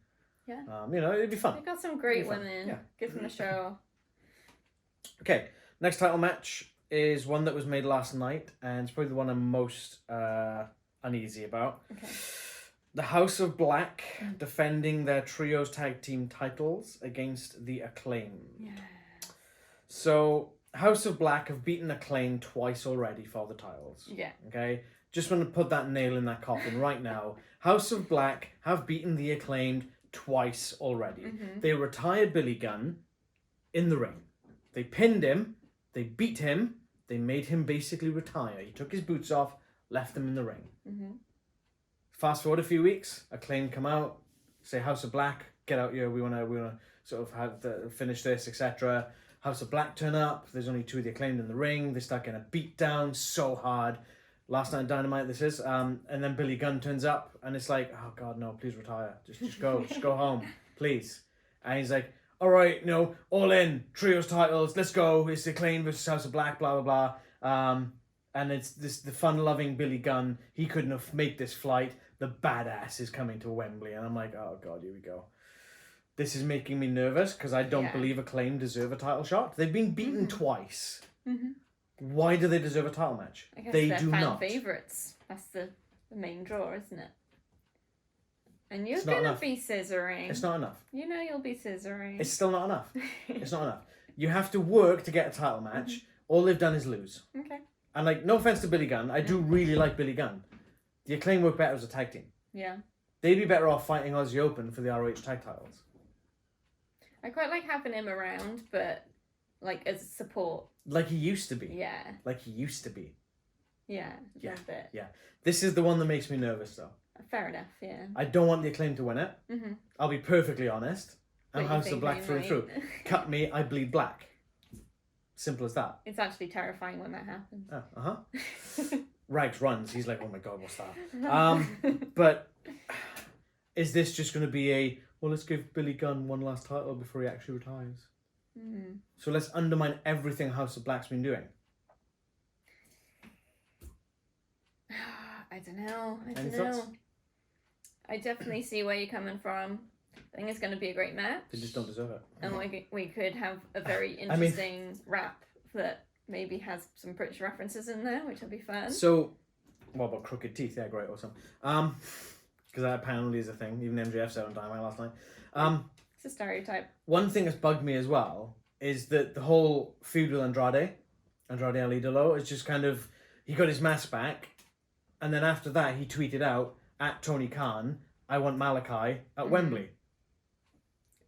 Yeah. It'd be fun. They've got some great It'd be fun. women. Yeah. Give them a show. Okay, next title match is one that was made last night, and it's probably the one I'm most uneasy about. Okay. The House of Black defending their trios tag team titles against the Acclaim. Yeah. So, House of Black have beaten Acclaim twice already for the titles. Yeah. Okay? Just want to put that nail in that coffin right now. House of Black have beaten the Acclaimed twice already. Mm-hmm. They retired Billy Gunn in the ring. They pinned him. They beat him. They made him basically retire. He took his boots off, left him in the ring. Mm-hmm. Fast forward a few weeks, Acclaim come out, say House of Black, get out here. We wanna sort of have finish this, etc. House of Black turn up. There's only 2 of the Acclaimed in the ring. They start getting a beat down so hard. Last night Dynamite this is, and then Billy Gunn turns up, and it's like, oh God, no, please retire. Just go home, please. And he's like, all right, all in, trios titles, let's go. It's Acclaim versus House of Black, blah blah blah. And it's the fun-loving Billy Gunn. He couldn't make this flight. The badass is coming to Wembley, and I'm like, oh God, here we go. This is making me nervous because I don't believe Acclaim deserve a title shot. They've been beaten twice. Mm-hmm. Why do they deserve a title match? I guess they they're do fan not. favourites. That's the main draw, isn't it? And you're It's not gonna enough. be scissoring. It's not enough. You know you'll be scissoring. It's still not enough. It's not enough. You have to work to get a title match. All they've done is lose. Okay. And no offense to Billy Gunn, I do really like Billy Gunn. The Acclaim work better as a tag team. Yeah. They'd be better off fighting Aussie Open for the ROH tag titles. I quite like having him around, but as support. Like he used to be. Yeah. Like he used to be. Yeah. A little bit. Yeah. This is the one that makes me nervous, though. Fair enough. Yeah. I don't want the Acclaim to win it. Mm-hmm. I'll be perfectly honest. I'm But you House think of Black they through and might? through. Cut me, I bleed black. Simple as that. It's actually terrifying when that happens. Rags runs. He's like, oh my God, what's that? But is this just going to be let's give Billy Gunn one last title before he actually retires? Mm. So let's undermine everything House of Black's been doing. I don't know. Any thoughts? I definitely see where you're coming from. I think it's going to be a great match. They just don't deserve it. And we could have a very interesting rap that maybe has some British references in there, which will be fun. So, what about crooked teeth? Yeah, great, awesome. Because that apparently is a thing. Even MJF said on Dynamite last night. It's a stereotype. One thing that's bugged me as well is that the whole feud with Andrade El Idolo, is just kind of, he got his mask back, and then after that he tweeted out, at Tony Khan, I want Malachi at Wembley.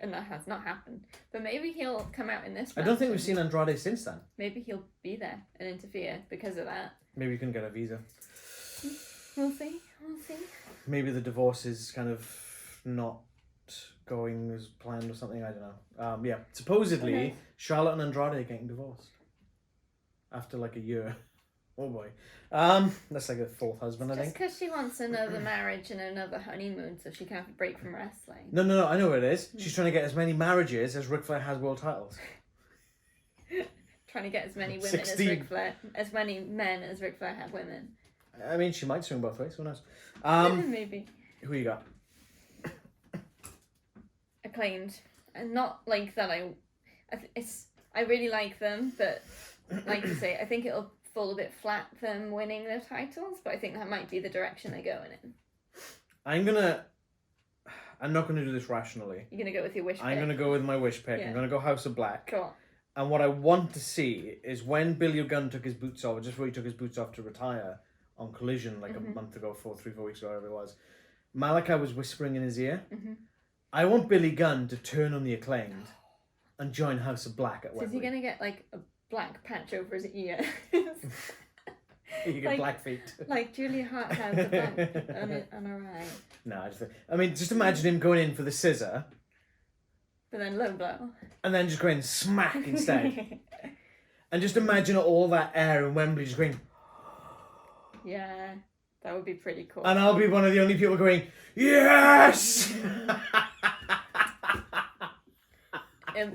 And that has not happened. But maybe he'll come out in this I don't think we've seen Andrade since then. Maybe he'll be there and interfere because of that. Maybe you can get a visa. We'll see. Maybe the divorce is kind of not going as planned or something. I don't know. Supposedly Charlotte and Andrade are getting divorced after a year. Oh boy. That's like a fourth husband, I think. Just because she wants another marriage and another honeymoon so she can have a break from wrestling. No, I know what it is. She's trying to get as many marriages as Ric Flair has world titles. Trying to get as many women 16. as Ric Flair, as many men as Ric Flair had women. I mean, she might swing both ways. Who knows? Maybe. Who you got? Acclaimed, and not like that. I really like them, but like you say, I think it'll fall a bit flat them winning their titles. But I think that might be the direction they're going in. I'm not gonna do this rationally. You're gonna go with your wish. I'm gonna go with my wish pick. Yeah. I'm gonna go House of Black. Go on. And what I want to see is when Billy Gunn took his boots off, just before he took his boots off to retire on Collision a month ago, 3-4 weeks ago, whatever it was, Malachi was whispering in his ear. Mm-hmm. I want Billy Gunn to turn on the Acclaimed and join House of Black at So is Wembley. he gonna get a black patch over his ear? You get black feet. Like Julia Hart has a bump on her eye. No, just imagine him going in for the scissor But then low blow. and then just going smack instead. And just imagine all that air in Wembley just going Yeah, that would be pretty cool. And I'll be one of the only people going, yes!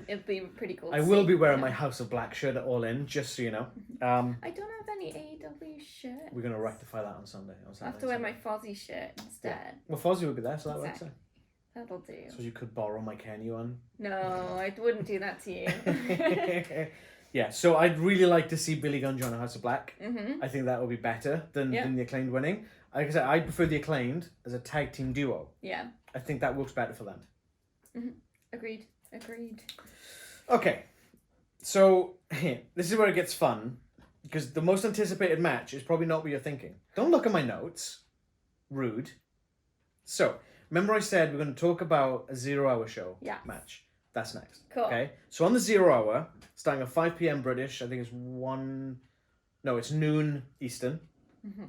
It'd be pretty cool. I will be wearing my House of Black shirt at All In, just so you know. I don't have any AEW shirts. We're going to rectify that on Sunday. I have to wear my Fozzy shirt instead. Yeah. Well, Fozzy will be there, so that works. That'll do. So you could borrow my Kenny one. No, I wouldn't do that to you. Yeah, so I'd really like to see Billy Gunn join a House of Black. Mm-hmm. I think that would be better than the Acclaimed winning. Like I said, I prefer the Acclaimed as a tag team duo. Yeah. I think that works better for them. Mm-hmm. Agreed. Okay, so this is where it gets fun, because the most anticipated match is probably not what you're thinking. Don't look at my notes. Rude. So, remember I said we're going to talk about a 0 hour show match. That's next. Cool. Okay, so on the 0 hour, starting at 5 p.m. British, I think it's it's noon Eastern,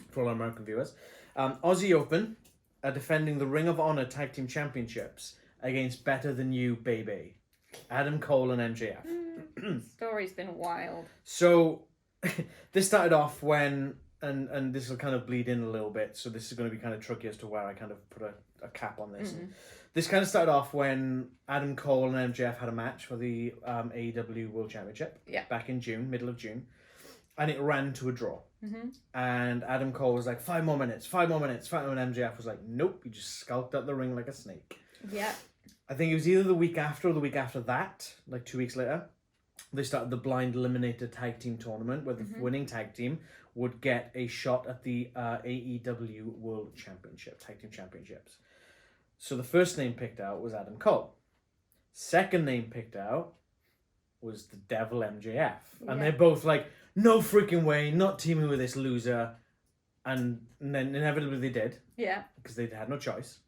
for all our American viewers. Aussie Open are defending the Ring of Honor Tag Team Championships against Better Than You, Baby. Adam Cole and MJF. Story's been wild. So, this started off when, and this will kind of bleed in a little bit, so this is going to be kind of tricky as to where I kind of put a cap on this. This kind of started off when Adam Cole and MJF had a match for the AEW World Championship back in June, middle of June, and it ran to a draw. And Adam Cole was like, 5 more minutes, and MJF was like, nope, he just skulked up the ring like a snake. Yeah. I think it was either the week after or the week after that, like 2 weeks later, they started the blind eliminator tag team tournament where the winning tag team would get a shot at the AEW World Championship, Tag Team Championships. So the first name picked out was Adam Cole. Second name picked out was the Devil MJF. And they're both like, no freaking way, not teaming with this loser. And then inevitably they did. Yeah. Because they had no choice.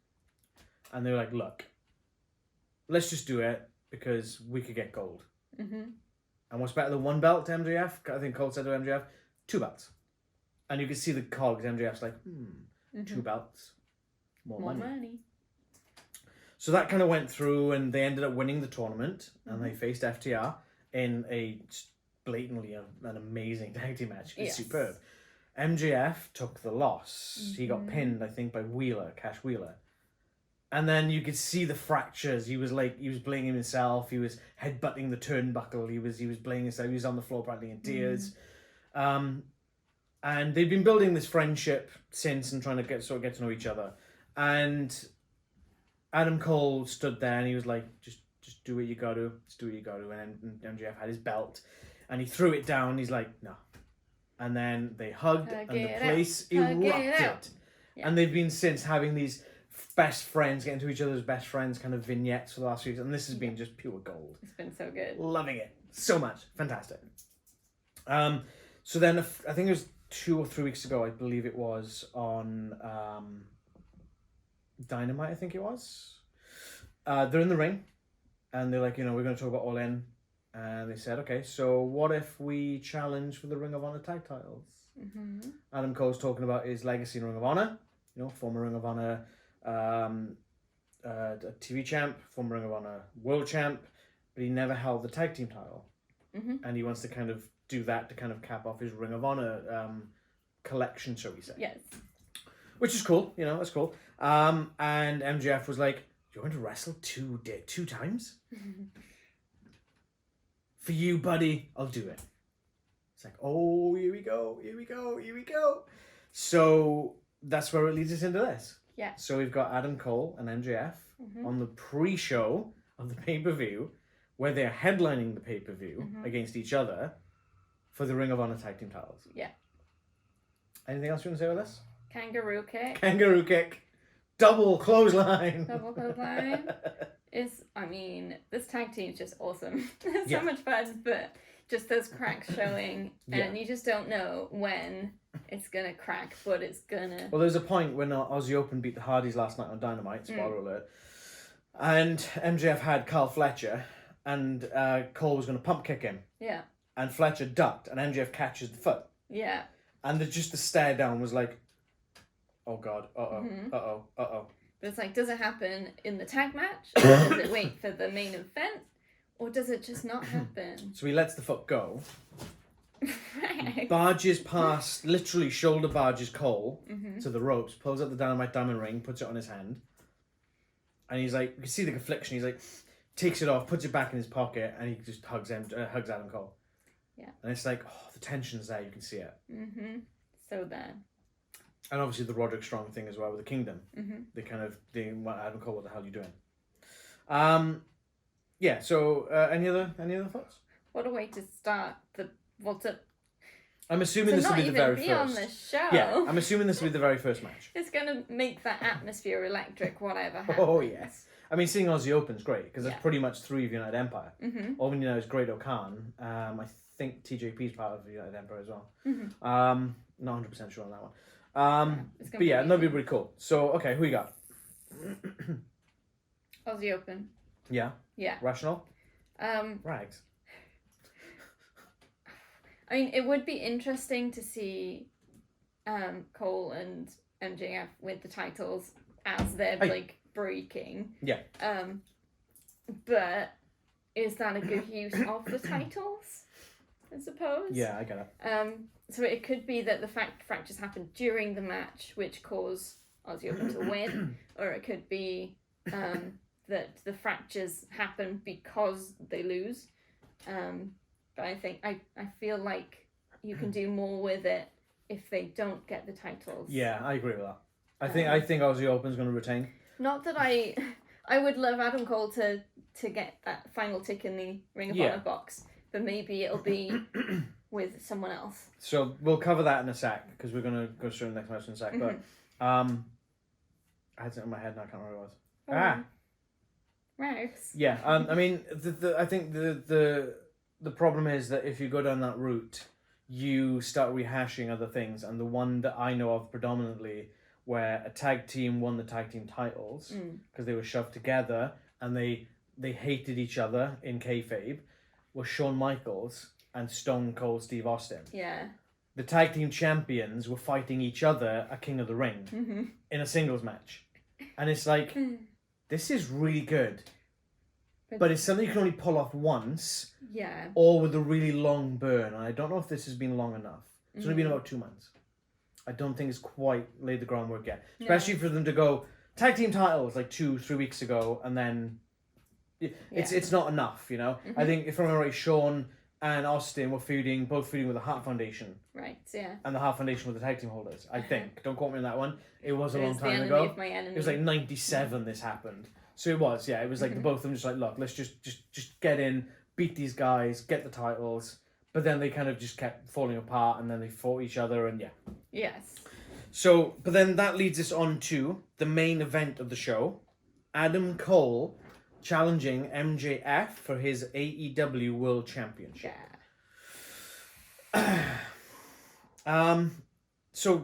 And they were like, look, let's just do it because we could get gold. And what's better than 1 belt to MJF? I think Cole said to MJF, 2 belts. And you can see the cogs. MJF's like, 2 belts, more money. So that kind of went through, and they ended up winning the tournament, and they faced FTR in a blatantly an amazing tag team match. It's superb. MJF took the loss. He got pinned, I think, by Cash Wheeler. And then you could see the fractures. He was blaming himself. He was headbutting the turnbuckle. He was blaming himself. He was on the floor practically in tears. And they've been building this friendship since and trying to get to know each other. And Adam Cole stood there and he was like, just do what you got to. Just do what you got to. And MJF had his belt and he threw it down. He's like, no. And then they hugged and the place erupted. Yeah. And they've been since having these best friends, getting to each other's best friends kind of vignettes for the last few years, and this has been just pure gold. It's been so good. Loving it so much. Fantastic. So then I think it was 2 or 3 weeks ago, I believe it was on Dynamite, I think it was. They're in the ring and they're like, we're going to talk about All In, and they said, okay, so what if we challenge for the Ring of Honor tag titles? Adam Cole's talking about his legacy in Ring of Honor, former Ring of Honor a TV champ, former Ring of Honor world champ, but he never held the tag team title. And he wants to kind of do that to kind of cap off his Ring of Honor collection, shall we say. Yes. Which is cool, that's cool. And MJF was like, you're going to wrestle two times? For you, buddy, I'll do it. It's like, oh, here we go. So that's where it leads us into this. Yeah. So we've got Adam Cole and MJF on the pre-show of the pay-per-view, where they're headlining the pay-per-view against each other for the Ring of Honor tag team titles. Yeah. Anything else you want to say with this? Kangaroo kick. Double clothesline. This tag team is just awesome. It's so much fun, but just those cracks showing, and you just don't know when it's gonna crack, but it's gonna. Well, there's a point when Aussie Open beat the Hardys last night on Dynamite, spoiler alert, and MJF had Carl Fletcher, and Cole was gonna pump kick him. Yeah. And Fletcher ducked, and MJF catches the foot. Yeah. And just the stare down was like, oh god, uh-oh. But it's like, does it happen in the tag match? Or does it wait for the main event? Or does it just not happen? So he lets the foot go, Right. barges past, literally shoulder barges Cole Mm-hmm. to the ropes, pulls out the dynamite diamond ring, puts it on his hand, and he's like, you can see the confliction. He's like, takes it off, puts it back in his pocket, and he just hugs Adam Cole. Yeah. And it's like, oh, the tension's there. You can see it. Mm-hmm. So bad. And obviously the Roderick Strong thing as well with the Kingdom. Mm-hmm. They want Adam Cole. What the hell are you doing? Yeah. So any other thoughts? What a way to start I'm assuming this will be the very first. on the show. Yeah, I'm assuming this will be the very first match. It's gonna make that atmosphere electric, whatever happens. Oh yes. I mean, seeing Aussie Open's great because Yeah. it's pretty much 3 of United Empire. Mm-hmm. All we know is Great O'Khan. I think TJP's part of United Empire as well. Mm-hmm. Not 100% sure on that one. It's gonna But yeah, be that'd be pretty cool. So okay, who you got? Aussie Open. Yeah. Yeah. Rational. Um, Rags. I mean, it would be interesting to see Cole and MJF with the titles as they're like breaking. Yeah. But is that a good use of the titles? I suppose. Yeah, I get it. So it could be that the fractures happened during the match, which caused Aussie Open to win, or it could be that the fractures happen because they lose. But I think I feel like you can do more with it if they don't get the titles. Yeah, I agree with that. I think Aussie Open's going to retain. Not that I would love Adam Cole to get that final tick in the Ring of Honor box, but maybe it'll be with someone else. So we'll cover that in a sec because we're going to go through the next match in a sec. Mm-hmm. But I had it in my head and I can't remember what it was. Rags. Yeah. I mean, I think the problem is that if you go down that route, you start rehashing other things, and the one that I know of predominantly where a tag team won the tag team titles because they were shoved together and they hated each other in kayfabe was Shawn Michaels and Stone Cold Steve Austin. Yeah. The tag team champions were fighting each other at King of the Ring in a singles match. And it's like, this is really good. But it's something you can only pull off once. Yeah. Or with a really long burn. And I don't know if this has been long enough. It's only been about 2 months. I don't think it's quite laid the groundwork yet. Especially for them to go, tag team titles like 2-3 weeks ago, and then it's not enough, you know? I think, if I remember right, Shawn and Austin were both feuding with the Hart Foundation. Right, yeah. And the Hart Foundation were the tag team holders, I think. Don't quote me on that one. It was a long time the ago. enemy of my enemy. It was like 97 this happened. So it was, yeah. It was like the both of them just like, look, let's just get in, beat these guys, get the titles. But then they kind of just kept falling apart, and then they fought each other, and yeah. Yes. So, but then that leads us on to the main event of the show. Adam Cole challenging MJF for his AEW World Championship. Yeah. So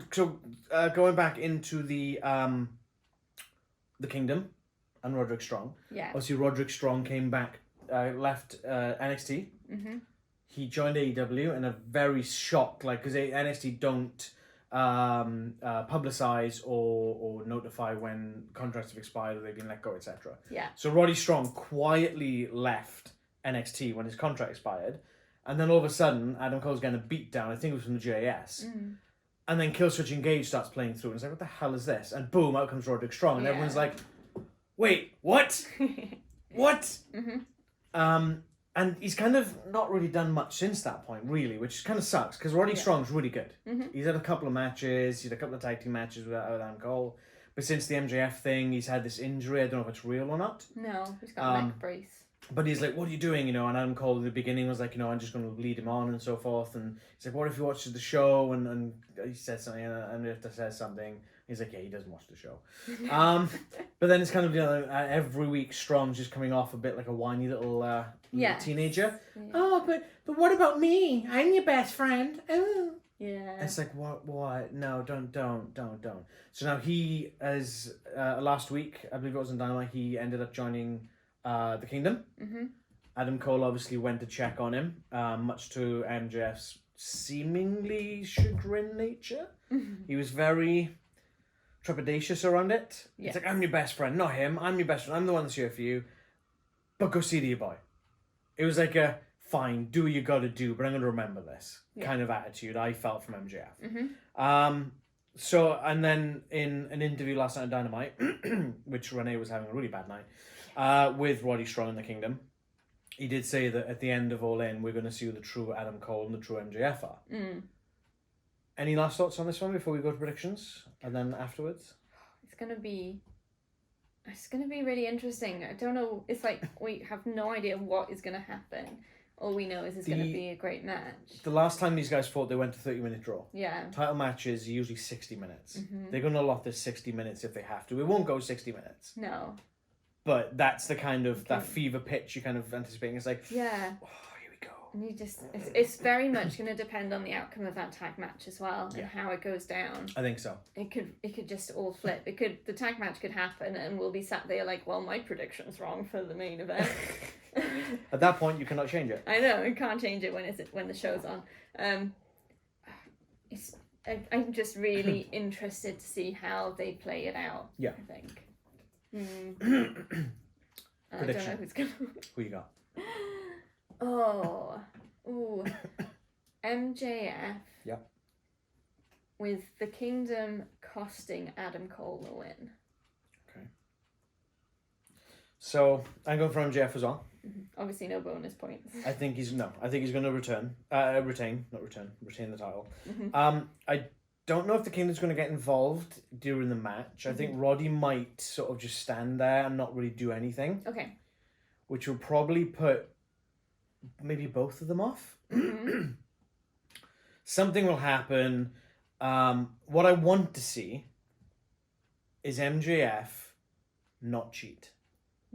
going back into the Kingdom and Roderick Strong. Yeah. Obviously, Roderick Strong came back, left NXT. Mm-hmm. He joined AEW and a very shocked, like, because NXT don't publicize or notify when contracts have expired or they've been let go, etc. Yeah. So Roddy Strong quietly left NXT when his contract expired, and then all of a sudden Adam Cole's getting a beat down. I think it was from the JAS. And then Killswitch Engage starts playing through, and it's like, what the hell is this? And boom, out comes Roderick Strong, and everyone's like, wait, what? What? And he's kind of not really done much since that point, really, which kind of sucks, because Roddy Strong's really good. He's had a couple of matches, he's had a couple of tag team matches with Adam Cole, but since the MJF thing, he's had this injury. I don't know if it's real or not. No, he's got a neck brace. But he's like, what are you doing? You know, and Adam Cole at the beginning was like, you know, I'm just going to lead him on and so forth. And he's like, what if he watches the show? And he said something, and if he says something, he's like, yeah, he doesn't watch the show. But then it's kind of, you know, every week Strong's just coming off a bit like a whiny little teenager. Yeah. Oh, but what about me? I'm your best friend. Oh. Yeah. It's like, what? No, don't. So now he, as last week, I believe it was in Dynamite, he ended up joining the Kingdom. Adam Cole obviously went to check on him, much to MJF's seemingly chagrin nature. He was very trepidatious around it. Yeah. It's like, I'm your best friend, not him. I'm your best friend. I'm the one that's here for you. But go see to your boy. It was like a fine, do what you got to do, but I'm going to remember this kind of attitude I felt from MJF. So, and then in an interview last night on Dynamite, which Renee was having a really bad night, with Roddy Strong in the Kingdom, he did say that at the end of All In, we're going to see who the true Adam Cole and the true MJF are. Any last thoughts on this one before we go to predictions? And then afterwards? It's going to be really interesting. I don't know. It's like we have no idea what is going to happen. All we know is it's going to be a great match. The last time these guys fought, they went to 30-minute draw. Yeah. Title matches are usually 60 minutes. They're going to allot this 60 minutes if they have to. It won't go 60 minutes. No. But that's the kind of, that fever pitch you're kind of anticipating. It's like, yeah. Oh, here we go. And it's very much going to depend on the outcome of that tag match as well and how it goes down. I think so. It could just all flip. The tag match could happen and we'll be sat there like, well, my prediction's wrong for the main event. At that point, you cannot change it. I know, you can't change it when the show's on. I'm just really interested to see how they play it out. Yeah. I think. Prediction. I don't know who's gonna. Who you got? MJF. Yeah. With the Kingdom costing Adam Cole a win. Okay. So I'm going for MJF as well. Obviously, no bonus points. I think he's going to retain the title. I don't know if the Kingdom's going to get involved during the match. I think Roddy might sort of just stand there and not really do anything. Okay. Which will probably put maybe both of them off. Something will happen. What I want to see is MJF not cheat.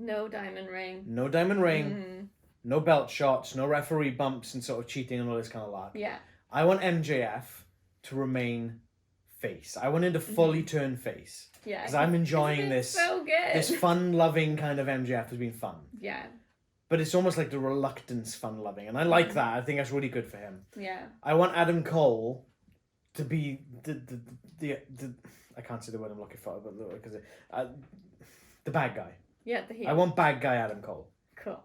No diamond ring. No diamond ring. No belt shots. No referee bumps and sort of cheating and all this kind of lot. Yeah. I want MJF to remain face. I want him to fully turn face. Yeah. Because I'm enjoying this. So good. This fun-loving kind of MJF has been fun. Yeah. But it's almost like the reluctance fun-loving. And I like that. I think that's really good for him. Yeah. I want Adam Cole to be the I can't say the word I'm looking for, but because the bad guy. Yeah, the heel. I want bad guy Adam Cole. Cool.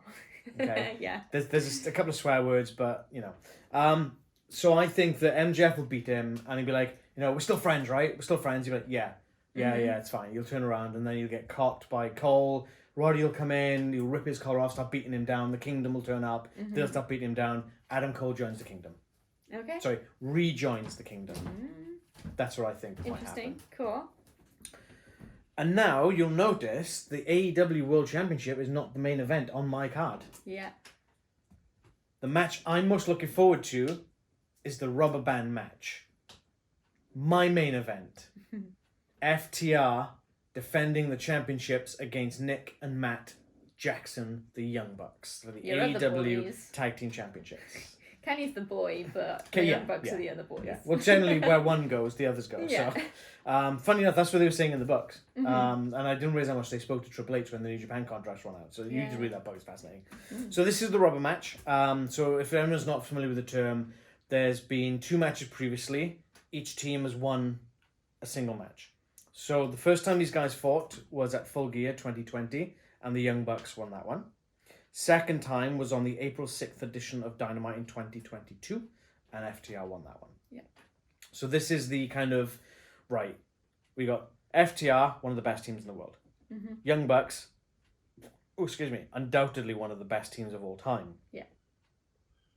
Okay. Yeah. There's a couple of swear words, but you know. So I think that MJF will beat him, and he'll be like, we're still friends, right? We're still friends. He'll be like, yeah, it's fine. He'll turn around, and then he'll get caught by Cole. Roddy will come in. He'll rip his collar off, start beating him down. The Kingdom will turn up. They'll start beating him down. Adam Cole joins the Kingdom. Okay. Sorry, rejoins the Kingdom. That's what I think might happen. Interesting. Cool. And now you'll notice the AEW World Championship is not the main event on my card. Yeah. The match I'm most looking forward to is the rubber band match. My main event. FTR defending the championships against Nick and Matt Jackson, the Young Bucks, for the AEW Tag Team Championships. Kenny's the boy, but the Young Bucks are the other boys. Yeah. Well, generally where one goes, the others go. Yeah. So, funny enough, that's what they were saying in the books. And I didn't realize how much they spoke to Triple H when the New Japan contracts run out. So you just read that book, it's fascinating. So this is the rubber match. So if anyone's not familiar with the term, there's been 2 matches previously. Each team has won a single match. So the first time these guys fought was at Full Gear 2020, and the Young Bucks won that one. Second time was on the April 6th edition of Dynamite in 2022, and FTR won that one. Yeah. So this is the kind of, right, we got FTR, one of the best teams in the world. Young Bucks, undoubtedly one of the best teams of all time. Yeah.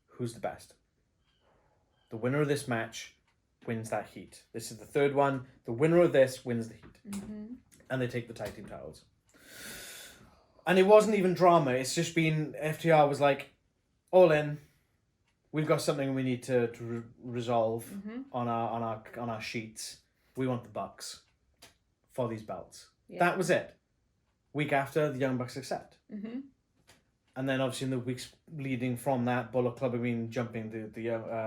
Who's the best? The winner of this match wins that heat. This is the third one. The winner of this wins the heat. And they take the tag team titles. And it wasn't even drama. It's just been, FTR was like, all in. We've got something we need to resolve on our sheets. We want the Bucks for these belts. Yeah. That was it. Week after, the Young Bucks accept. And then obviously in the weeks leading from that, Bullet Club have been jumping the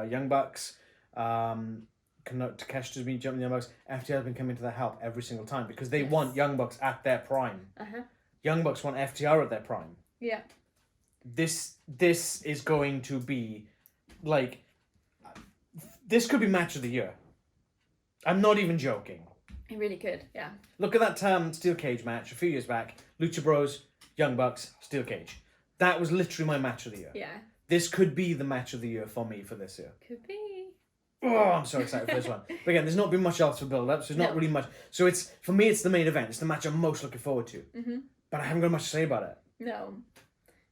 Young Bucks. Takeshita's been jumping the Young Bucks. FTR have been coming to their help every single time because they want Young Bucks at their prime. Young Bucks want FTR at their prime. Yeah. This is going to be like, this could be match of the year. I'm not even joking. It really could, yeah. Look at that steel cage match a few years back. Lucha Bros, Young Bucks, steel cage. That was literally my match of the year. Yeah. this could be the match of the year for me for this year. Could be. Oh, I'm so excited for this one. But again, there's not been much else for build-up, so there's not really much. So it's, for me, it's the main event. It's the match I'm most looking forward to. Mm-hmm. But I haven't got much to say about it. No.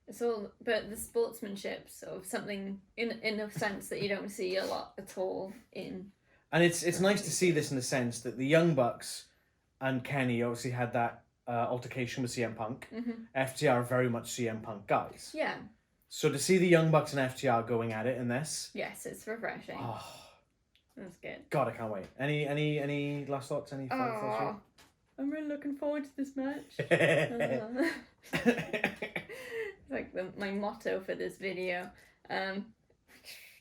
It's all, but the sportsmanship, sort of something in a sense that you don't see a lot at all in. And it's nice to see this in the sense that the Young Bucks and Kenny obviously had that altercation with CM Punk. Mm-hmm. FTR are very much CM Punk guys. Yeah. So to see the Young Bucks and FTR going at it in this. Yes, it's refreshing. Oh, that's good. God, I can't wait. Any last thoughts? Any final thoughts? I'm really looking forward to this match. It's like my motto for this video.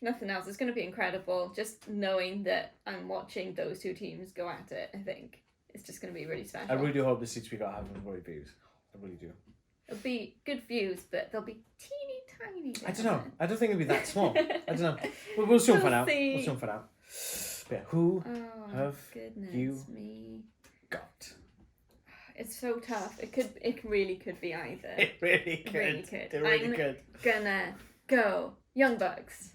Nothing else. It's going to be incredible. Just knowing that I'm watching those two teams go at it, I think it's just going to be really special. I really do hope the seats we got have great views. I really do. It'll be good views, but they'll be teeny tiny. I don't know. I don't think it'll be that small. I don't know. We'll soon find out. See. We'll soon find out. But yeah, who have you got? It's so tough. It really could be either. It really could. It really could. Gonna go Young Bucks.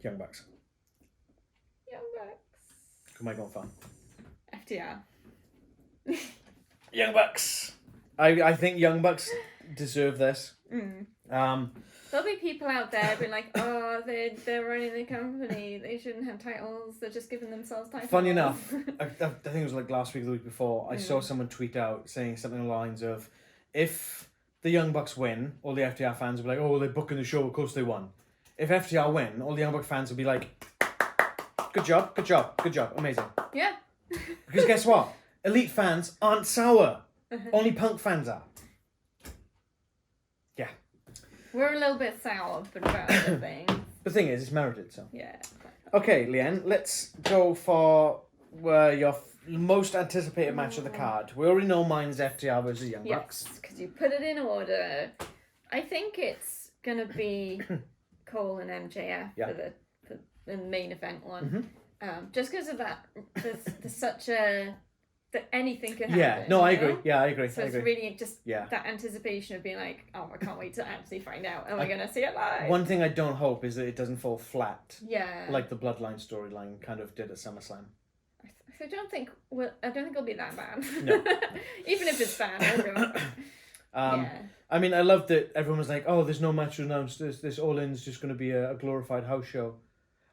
Young Bucks. Young Bucks. Who am I going for? FTR. Young Bucks. I think Young Bucks deserve this. There'll be people out there being like, oh, they're running the company. They shouldn't have titles. They're just giving themselves titles. Funny enough, I think it was like last week or the week before, I saw someone tweet out saying something along the lines of, if the Young Bucks win, all the FTR fans will be like, oh, they're booking the show, of course they won. If FTR win, all the Young Bucks fans will be like, good job, good job, good job, amazing. Yeah. Because guess what? Elite fans aren't sour. Only Punk fans are. Yeah. We're a little bit sour about other things. The thing is, it's merited, so. Yeah. Okay, Leanne, let's go for your most anticipated match of the card. We already know mine's FTR versus Young Bucks. Yes, because you put it in order. I think it's going to be Cole and MJF for the main event one. Just because of that, there's such a... that anything could happen. Yeah, no, I agree. Know? Yeah, I agree. So it's really just that anticipation of being like, oh, I can't wait to actually find out. Am I going to see it live? One thing I don't hope is that it doesn't fall flat. Yeah. Like the Bloodline storyline kind of did at SummerSlam. I don't think it'll be that bad. No. Even if it's bad, I'll go. I mean, I love that everyone was like, oh, there's no match announced. This All-In's just going to be a glorified house show.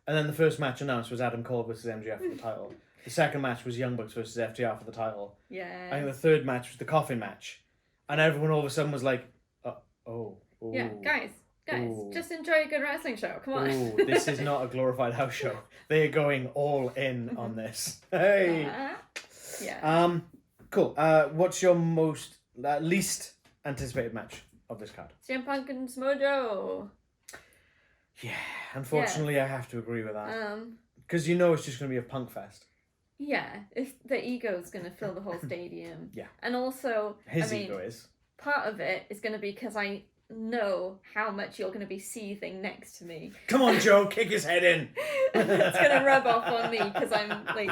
And then the first match announced was Adam Cole versus MJF for the title. The second match was Young Bucks versus FTR for the title. Yeah. I think the third match was the Coffin match. And everyone all of a sudden was like, oh. Yeah, guys, just enjoy a good wrestling show. Come on. Ooh, this is not a glorified house show. They are going all in on this. Hey. Yeah. Cool. What's your most least anticipated match of this card? CM Punk and Mojo. Yeah, unfortunately, I have to agree with that. Because you know it's just going to be a Punk fest. Yeah, if the ego's going to fill the whole stadium. Yeah. And also, his ego is. Part of it is going to be because I know how much you're going to be seething next to me. Come on, Joe, kick his head in. It's going to rub off on me because I'm like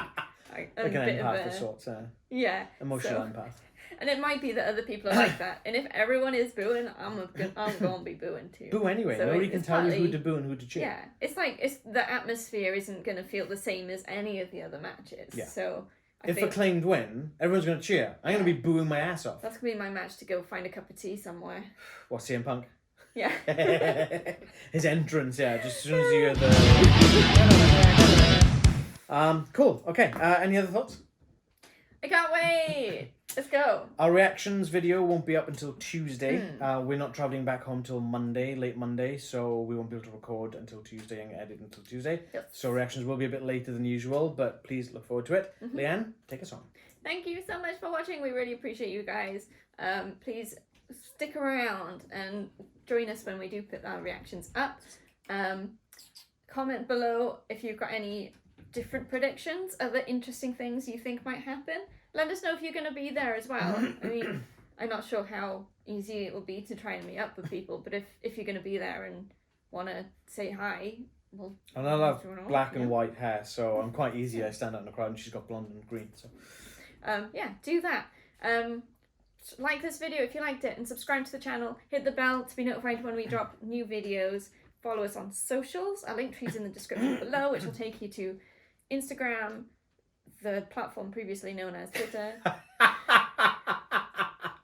an empath of sorts. Yeah. Emotional empath. And it might be that other people are like that. And if everyone is booing, I'm going to be booing too. Boo anyway. So nobody can tell you who to boo and who to cheer. Yeah. It's like the atmosphere isn't going to feel the same as any of the other matches. Yeah. So if Acclaimed win, everyone's going to cheer. I'm going to be booing my ass off. That's going to be my match to go find a cup of tea somewhere. What, CM Punk? Yeah. His entrance, just as soon as you hear the... Cool. Okay. Any other thoughts? I can't wait. Let's go. Our reactions video won't be up until Tuesday. We're not travelling back home till Monday, late Monday, so we won't be able to record until Tuesday and edit until Tuesday. Yep. So reactions will be a bit later than usual, but please look forward to it. Leanne, take us on. Thank you so much for watching. We really appreciate you guys. Please stick around and join us when we do put our reactions up. Comment below if you've got any different predictions, other interesting things you think might happen. Let us know if you're going to be there as well. I mean, I'm not sure how easy it will be to try and meet up with people, but if you're going to be there and want to say hi, well... And I love black and white hair, so I'm quite easy. I stand out in the crowd and she's got blonde and green. So yeah, do that. like this video if you liked it, and subscribe to the channel. Hit the bell to be notified when we drop new videos. Follow us on socials. Our link tree's in the description below, which will take you to Instagram, the platform previously known as Twitter,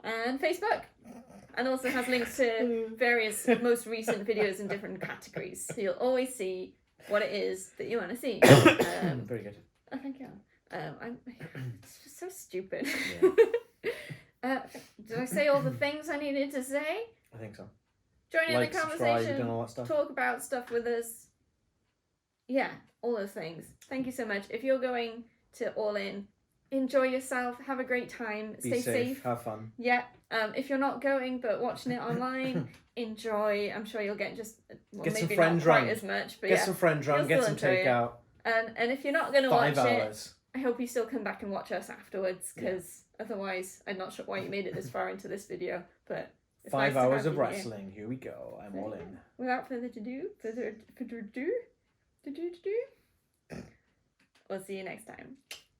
and Facebook. And also has links to various most recent videos in different categories. So you'll always see what it is that you want to see. Very good. Oh, thank you. It's just so stupid. Yeah. Did I say all the things I needed to say? I think so. Join in Like, the subscribe, conversation. and all that stuff. Talk about stuff with us. Yeah, all those things. Thank you so much. If you're going to Allin, enjoy yourself. Have a great time. Be Stay safe. Have fun. Yeah. If you're not going but watching it online, enjoy. I'm sure you'll get just Get maybe some friend not quite drunk. as much, but Get yeah. some friend drunk. You'll Get still some enjoy it. takeout. And if you're not going to watch 5 it, hours. I hope you still come back and watch us afterwards, because otherwise I'm not sure why you made it this far into this video, but it's 5 nice to hours have of you here. wrestling. Here we go. I'm all in. Without further ado, we'll see you next time.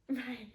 Bye.